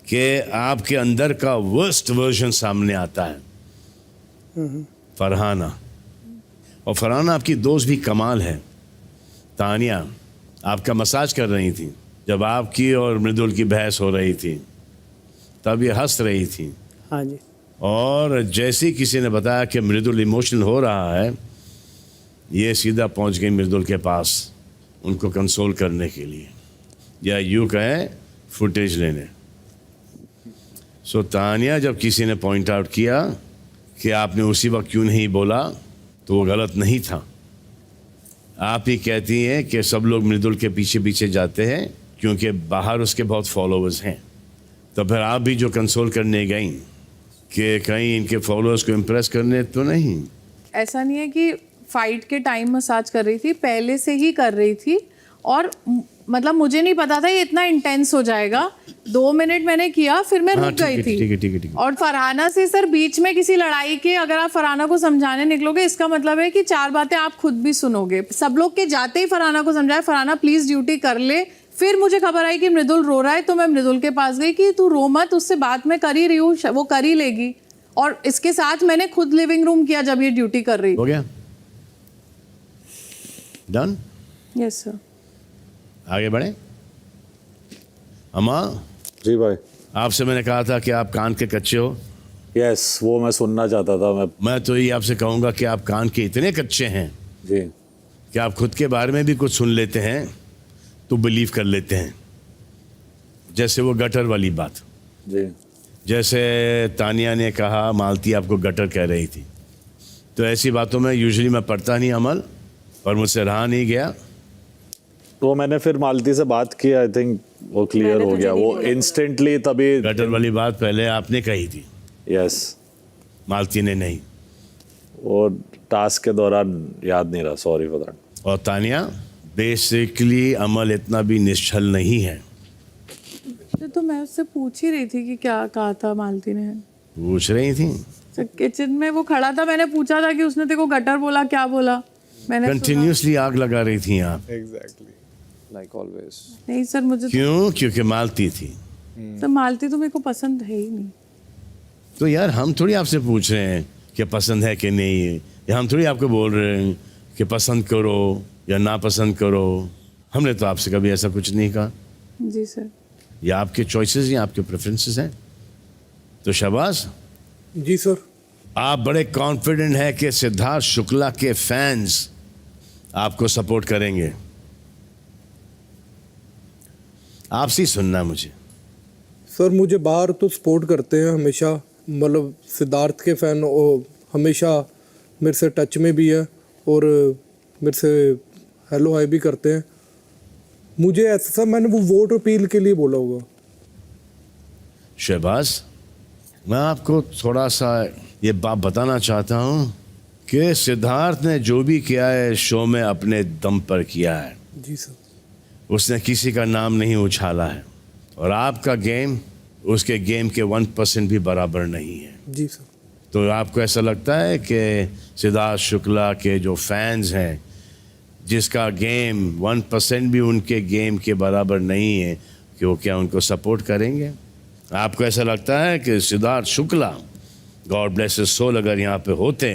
कि आपके अंदर का वर्स्ट वर्जन सामने आता है। फरहाना, और फरहाना आपकी दोस्त भी कमाल है। तानिया आपका मसाज कर रही थी जब आपकी और मृदुल की बहस हो रही थी, तब ये हंस रही थी। हाँ जी। और जैसे ही किसी ने बताया कि मृदुल इमोशनल हो रहा है, ये सीधा पहुंच गई मृदुल के पास उनको कंसोल करने के लिए, या यूँ कहें फुटेज लेने। सो तानिया, जब किसी ने पॉइंट आउट किया कि आपने उसी वक्त क्यों नहीं बोला, तो वो गलत नहीं था। आप ही कहती हैं कि सब लोग मृदुल के पीछे पीछे जाते हैं क्योंकि बाहर उसके बहुत फॉलोअर्स हैं, तो फिर आप भी जो कंसोल करने गई कि कहीं इनके फॉलोअर्स को इम्प्रेस करने तो नहीं। ऐसा नहीं है कि फाइट के टाइम मसाज कर रही थी, पहले से ही कर रही थी। और मतलब मुझे नहीं पता था ये इतना इंटेंस हो जाएगा। 2 मिनट मैंने किया, फिर मैं रुक गई थी। ठीक है। और फरहाना से सर बीच में किसी लड़ाई के अगर आप फरहाना को समझाने निकलोगे, इसका मतलब है कि 4 बातें आप खुद भी सुनोगे। सब लोग के जाते ही फरहाना को समझाया, फरहाना प्लीज ड्यूटी कर ले। फिर मुझे खबर आई कि मृदुल रो रहा है, तो मैं मृदुल के पास गई कि तू रो मत, उससे बात मैं कर ही रही हूँ, वो कर ही लेगी। और इसके साथ मैंने खुद लिविंग रूम किया जब ये ड्यूटी कर रही। हो गया डन? Yes sir. आगे बढ़े। अम्मा जी भाई। आपसे मैंने कहा था कि आप कान के कच्चे हो। यस, वो मैं सुनना चाहता था। मैं तो ये आपसे कहूँगा कि आप कान के इतने कच्चे हैं जी कि आप खुद के बारे में भी कुछ सुन लेते हैं तो बिलीव कर लेते हैं। जैसे वो गटर वाली बात, जी। जैसे तानिया ने कहा मालती आपको गटर कह रही थी, तो ऐसी बातों में यूजुअली मैं पढ़ता नहीं अमल, और मुझसे रहा नहीं गया। तो मैंने फिर मालती से बात की, आई थिंक वो क्लियर हो गया। वो इंस्टेंटली तभी गटर वाली बात पहले आपने कही थी। यस, मालती ने नहीं। और टास्क के दौरान याद नहीं रहा, सॉरी फॉर दैट। और तानिया, बेसिकली अमल इतना भी निश्चल नहीं है। तो मैं उससे पूछ ही रही थी कि क्या कहा था मालती ने। पूछ रही थी? किचन में वो खड़ा था, मैंने पूछा था कि उसने तेरे को गटर बोला, क्या बोला। मैंने कंटिन्यूसली आग लगा रही थी आप। Exactly like always. नहीं सर, मुझे क्यों? क्योंकि मालती थी। तो मालती तो मेरे को पसंद है ही नहीं। तो यार हम थोड़ी आपसे पूछ रहे हैं कि पसंद है कि नहीं, या हम थोड़ी आपको बोल रहे हैं कि पसंद करो या ना पसंद करो। हमने तो आपसे कभी ऐसा कुछ नहीं कहा। जी सर। या आपके चॉइसेस या आपके प्रेफरेंसेस हैं, तो शाबाश। जी सर। आप बड़े कॉन्फिडेंट हैं कि सिद्धार्थ शुक्ला के फैंस आपको सपोर्ट करेंगे। आपसे ही सुनना मुझे। सर मुझे बाहर तो सपोर्ट करते हैं हमेशा, मतलब सिद्धार्थ के फैन हमेशा मेरे से टच में भी है और मेरे से हेलो हाय भी करते हैं। मुझे ऐसा सब मैंने वो वोट अपील के लिए बोला होगा। शहबाज, मैं आपको थोड़ा सा ये बात बताना चाहता हूँ कि सिद्धार्थ ने जो भी किया है शो में अपने दम पर किया है। जी सर। उसने किसी का नाम नहीं उछाला है, और आपका गेम उसके गेम के 1% भी बराबर नहीं है। जी सर। तो आपको ऐसा लगता है कि सिद्धार्थ शुक्ला के जो फैंस हैं, जिसका गेम 1% भी उनके गेम के बराबर नहीं है, कि वो क्या उनको सपोर्ट करेंगे? आपको ऐसा लगता है कि Siddharth Shukla, god bless his soul, अगर यहाँ पे होते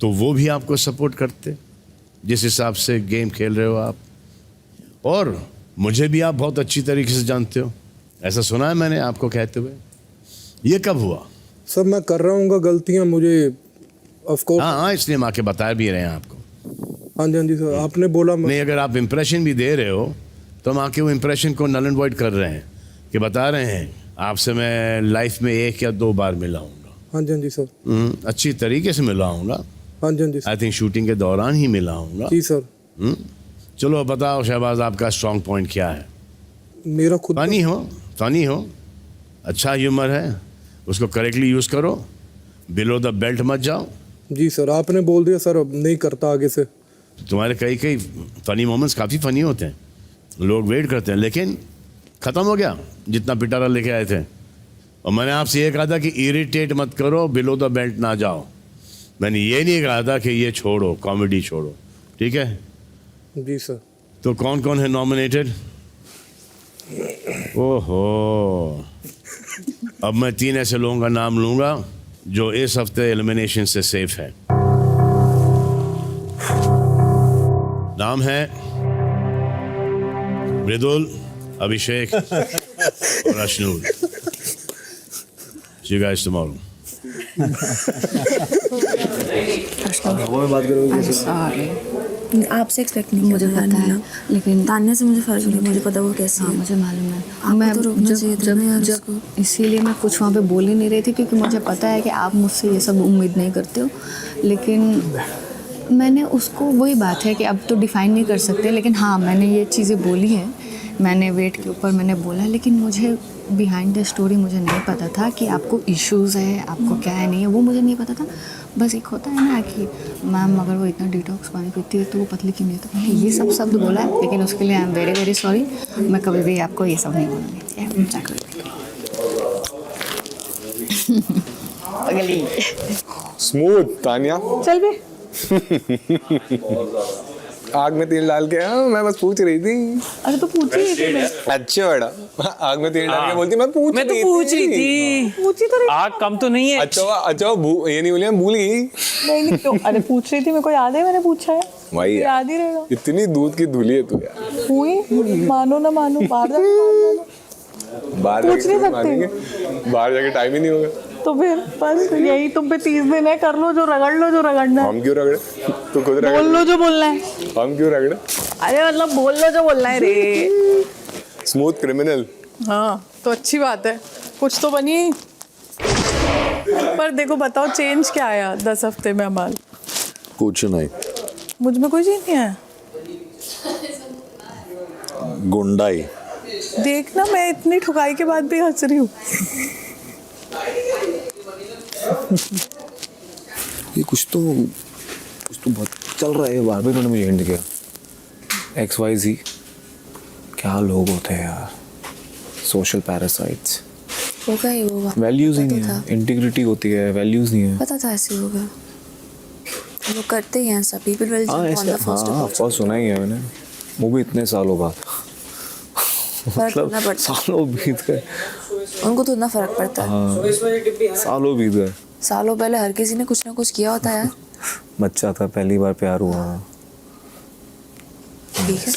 तो वो भी आपको सपोर्ट करते, जिस हिसाब से गेम खेल रहे हो आप? और मुझे भी आप बहुत अच्छी तरीके से जानते हो, ऐसा सुना है मैंने आपको कहते हुए। ये कब हुआ? सर मैं कर रहा हूँ गलतियाँ, मुझे ऑफ कोर्स। हाँ, इसलिए माँ के बता भी रहे हैं आपको। हाँ जी सर, आपने बोला नहीं, अगर आप इम्प्रेशन भी दे रहे हो तो माँ के वो इम्प्रेशन को नल एंड वॉइड कर रहे हैं, कि बता रहे हैं आपसे मैं लाइफ में 1 या 2 बार मिला हूँगा। हाँ जी सर। अच्छी तरीके से मिला हूँगा। हाँ जी आई थिंक शूटिंग के दौरान ही मिला हूँगा। जी सर। चलो बताओ शहबाज, आपका स्ट्रॉन्ग पॉइंट क्या है? मेरा खुद फनी हो, अच्छा ह्यूमर है, उसको करेक्टली यूज़ करो, बिलो द बेल्ट मत जाओ। जी सर, आपने बोल दिया सर, अब नहीं करता आगे से। तुम्हारे कई फनी मोमेंट्स काफ़ी फ़नी होते हैं, लोग वेट करते हैं, लेकिन ख़त्म हो गया जितना पिटारा लेके आए थे। और मैंने आपसे ये कहा था कि इरिटेट मत करो, बिलो द बेल्ट ना जाओ। मैंने ये नहीं कहा था कि ये छोड़ो, कॉमेडी छोड़ो, ठीक है? जी सर। तो कौन कौन है नॉमिनेटेड? ओहो, अब मैं 3 ऐसे लोगों का नाम लूँगा जो इस हफ्ते एलिमिनेशन से सेफ है। नाम है मृदुल, अभिषेक और Ashnoor. See you guys tomorrow. आपसे एक्सपेक्ट नहीं, मुझे पता है, लेकिन तान्या से मुझे फर्क नहीं, मुझे पता वो कैसे है। मुझे मालूम है। मैं तो रोकना चाहिए था ना यार उसको। इसीलिए मैं कुछ वहाँ पे बोल ही नहीं रही थी, क्योंकि मुझे पता है कि आप मुझसे ये सब उम्मीद नहीं करते हो। लेकिन मैंने उसको, वही बात है कि अब तो डिफ़ाइन नहीं कर सकते, लेकिन हाँ मैंने ये चीज़ें बोली हैं, मैंने वेट के ऊपर मैंने बोला, लेकिन मुझे बिहाइंड द स्टोरी मुझे नहीं पता था कि आपको इश्यूज़ है, आपको क्या है नहीं है, वो मुझे नहीं पता था। बस एक होता है ना कि मैम अगर वो इतना डिटॉक्स पानी पीती है तो वो पतली क्यों नहीं, तो मैंने ये सब शब्द बोला है, लेकिन उसके लिए I am very very sorry. मैं कभी भी आपको ये सब नहीं बोलूँगी। अगली स्मूथ तानिया, चल बे। आग में तेल डाल के। हाँ, मैं बस पूछ रही थी। अरे तो पूछ रही थी मैं। अच्छा बेटा, आग में तेल डाल के बोलती मैं तो पूछ रही थी। पूछी तो आग कम तो नहीं है। अच्छा ये नहीं बोली, मैं भूल गई। नहीं क्यों? अरे पूछ रही थी, मेरे को याद है मैंने पूछा है। भाई याद ही रहेगा। इतनी दूध की धुली है तू यार। हुई मानो ना मानो, बाहर जाके टाइम ही नहीं होगा। तो फिर बस यही तुम पे 30 दिन है, कर लो जो रगड़ लो जो रगड़ना है। हम क्यों रगड़े? तू खुद रगड़। बोल लो जो बोलना है। हम क्यों रगड़े? अरे मतलब बोल लो जो बोलना है रे। Smooth criminal. हाँ तो अच्छी बात है, कुछ तो बनी। पर देखो बताओ चेंज क्या आया 10 हफ्ते में अमाल? कुछ नहीं, मुझ में कोई चेंज नहीं आया। गुंडाई। देखना मैं इतनी ठुकाई के बाद भी हंस रही हूँ। ये कुछ तो बहुत चल रहा है। बार बार उन्होंने मुझे एंड किया। XYZ क्या लोग होते हैं यार, सोशल पैरासाइट्स। होगा ही होगा। वैल्यूज ही नहीं है, इंटीग्रिटी होती है, वैल्यूज नहीं है। पता था ऐसे होगा, वो करते ही हैं सब। पीपल विल हाँ ऐसे, हाँ ऑफकोर्स सुना ही है मैंने, वो भी इतने सालों बाद। मतलब सालों बीत गए, उनको तो इतना फर्क पड़ता है। हाँ सालों बीत गए। सालों पहले हर किसी ने कुछ ना कुछ किया होता है। बच्चा था, पहली बार प्यार हुआ। ठीक है।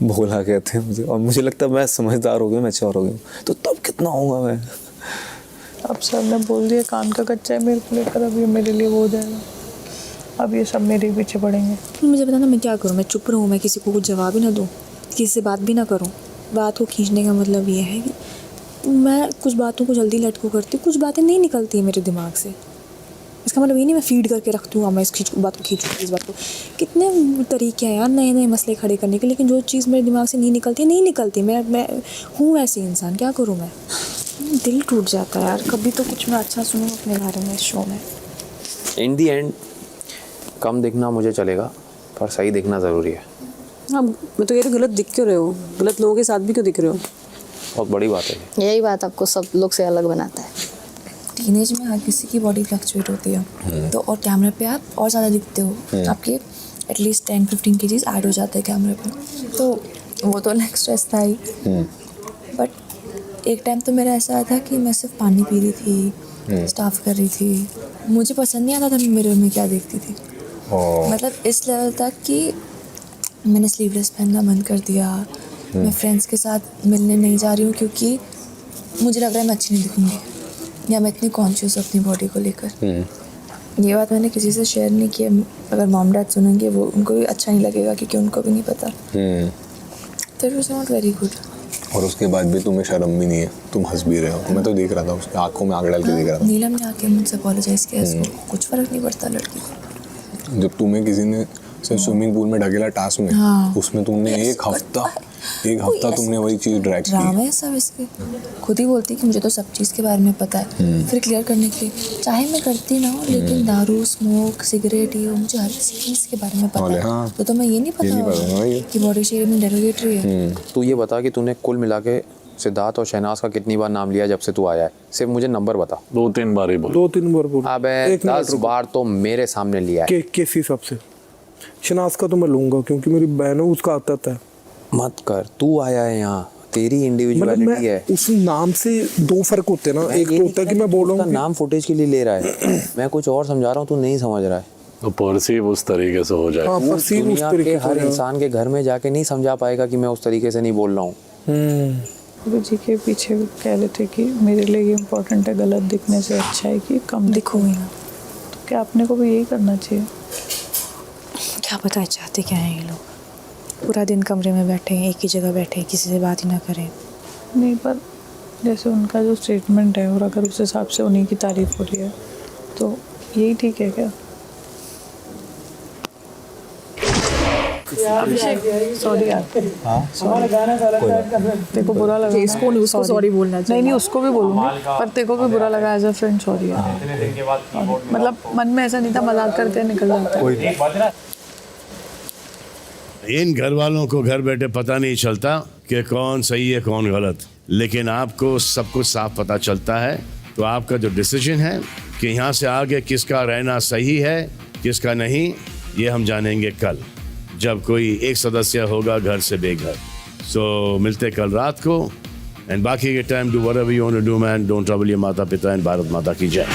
बोला कहते हैं मुझे, और मुझे लगता है मैं समझदार हो गया, मैच्योर हो गया, तो तब कितना होऊंगा मैं। अब सर ने बोल दिया काम का कच्चा है मेरे को लेकर, अब ये मेरे लिए वो हो जाएगा। अब ये सब मेरे पीछे पड़ेंगे। मुझे पता ना मैं क्या करूँ, मैं चुप रहूँ, मैं किसी को कुछ जवाब ही ना दूँ, किसी से बात भी ना करूँ। बात को खींचने का मतलब ये है कि मैं कुछ बातों को जल्दी लटको करती हूँ, कुछ बातें नहीं निकलती है मेरे दिमाग से। इसका मतलब ये नहीं मैं फीड करके रखती हूँ, मैं इस बात को खींचूँ, इस बात को। कितने तरीके हैं यार नए नए मसले खड़े करने के, लेकिन जो चीज़ मेरे दिमाग से नहीं निकलती। मैं हूँ ऐसी इंसान, क्या करूँ मैं। दिल टूट जाता है यार। कभी तो कुछ मैं अच्छा सुनूँ अपने बारे में इस शो में। इन दी एंड कम दिखना मुझे चलेगा, पर सही दिखना ज़रूरी है। हाँ, मैं तो ये गलत दिख क्यों रहे हो, गलत लोगों के साथ भी क्यों दिख रहे हो? बहुत बड़ी बात है। यही बात आपको सब लोग से अलग बनाता है। टीनेज में हर किसी की बॉडी फ्लक्चुएट होती है, तो और कैमरे पे आप और ज़्यादा दिखते हो, आपके एटलीस्ट 10-15 kgs ऐड हो जाते हैं कैमरे पे, तो वो तो नेक्स्ट स्ट्रेस था ही। बट एक टाइम तो मेरा ऐसा आया था कि मैं सिर्फ पानी पी रही थी, स्टाफ कर रही थी, मुझे पसंद नहीं आता था मैं मिरर में क्या देखती थी। मतलब इस लेवल तक कि मैंने स्लीवलेस पहनना बंद कर दिया, मैं फ्रेंड्स के साथ मिलने नहीं जा रही हूँ क्योंकि मुझे लग रहा है मैं अच्छी नहीं दिखूँगी, या मैं इतनी कॉन्शियस हूँ अपनी बॉडी को लेकर। ये बात मैंने किसी से शेयर नहीं की, अगर मॉम डैड सुनेंगे वो उनको भी अच्छा नहीं लगेगा क्योंकि उनको भी नहीं पता। तो it was not very good. और उसके बाद भी तुम्हें शर्म भी नहीं है, तुम हंस भी रहे हो, मैं तो देख रहा था उसकी आंखों में आग डाल के देख रहा था। नीलम ने आके मुझसे अपोलोजाइज किया, इसको कुछ फर्क नहीं पड़ता लड़की को। जब तुम्हें किसी ने स्विमिंग पूल में ढकेला टास्क में, हाँ। उसमें तुमने एक हफ्ता तुमने वही चीज ड्रैग की। ड्रामा है सब इसके। खुद ही बोलती कि मुझे तो सब चीज़ के बारे में पता है, फिर क्लियर करने के लिए चाहे मैं करती ना हो, लेकिन दारू, स्मोक, सिगरेट, ये मुझे हर चीज़ के बारे में पता है। हाँ। तो मैं ये नहीं पता कि बॉडी शेप में डेरोगेटरी है। तू ये बता कि तूने कुल मिला के सिद्धार्थ और शहनाज का कितनी बार नाम लिया जब से तू आया है? सिर्फ मुझे नंबर बता। 2-3 बार ही बोल। 2-3 बार बोल। अबे 10 बार तो मेरे सामने लिया है। किस हिसाब से? शनाज का तो मैं लूंगा क्योंकि मेरी बहन है, उसका आता है। मत कर, तू आया है यहाँ, तेरी इंडिविजुअलिटी है। उस नाम से दो फर्क होते हैं ना, एक तो होता है कि मैं बोल रहा हूँ नाम फुटेज के लिए ले रहा है, मैं कुछ और समझा रहा हूँ, तू नहीं समझ रहा है। तो परसीव उस तरीके से हो जाए। हाँ, परसीव उस दुनिया तरीके के से हर हो इंसान के घर में जाके नहीं समझा पाएगा कि मैं उस तरीके से नहीं बोल रहा हूँ। गुरु जी के पीछे कह रहे थे कि मेरे लिए ये इम्पोर्टेंट है, गलत दिखने से अच्छा है कि कम दिखूंगी ना। तो क्या अपने को भी यही करना चाहिए? क्या पता चाहते क्या हैं ये लोग, पूरा दिन कमरे में बैठे एक ही जगह बैठे, किसी से बात ही ना करें। नहीं, पर जैसे उनका जो स्टेटमेंट है और अगर उस हिसाब से उन्हीं की तारीफ हो रही है तो यही ठीक है क्या? सॉरी यार, देखो बुरा लगा, इसको नहीं उसको सॉरी बोलना चाहिए। नहीं, उसको भी बोलूँगी, पर तेको भी बुरा लगा एज अ फ्रेंड, सॉरी यार। मतलब मन में ऐसा नहीं था, मजाक करते निकल जाता है। इन घर वालों को घर बैठे पता नहीं चलता कि कौन सही है कौन गलत, लेकिन आपको सब कुछ साफ पता चलता है। तो आपका जो डिसीजन है कि यहाँ से आगे किसका रहना सही है किसका नहीं, ये हम जानेंगे कल, जब कोई एक सदस्य होगा घर से बेघर। सो मिलते कल रात को, एंड बाकी के time do whatever you want to do man, don't trouble your माता पिता, एंड भारत माता की जय।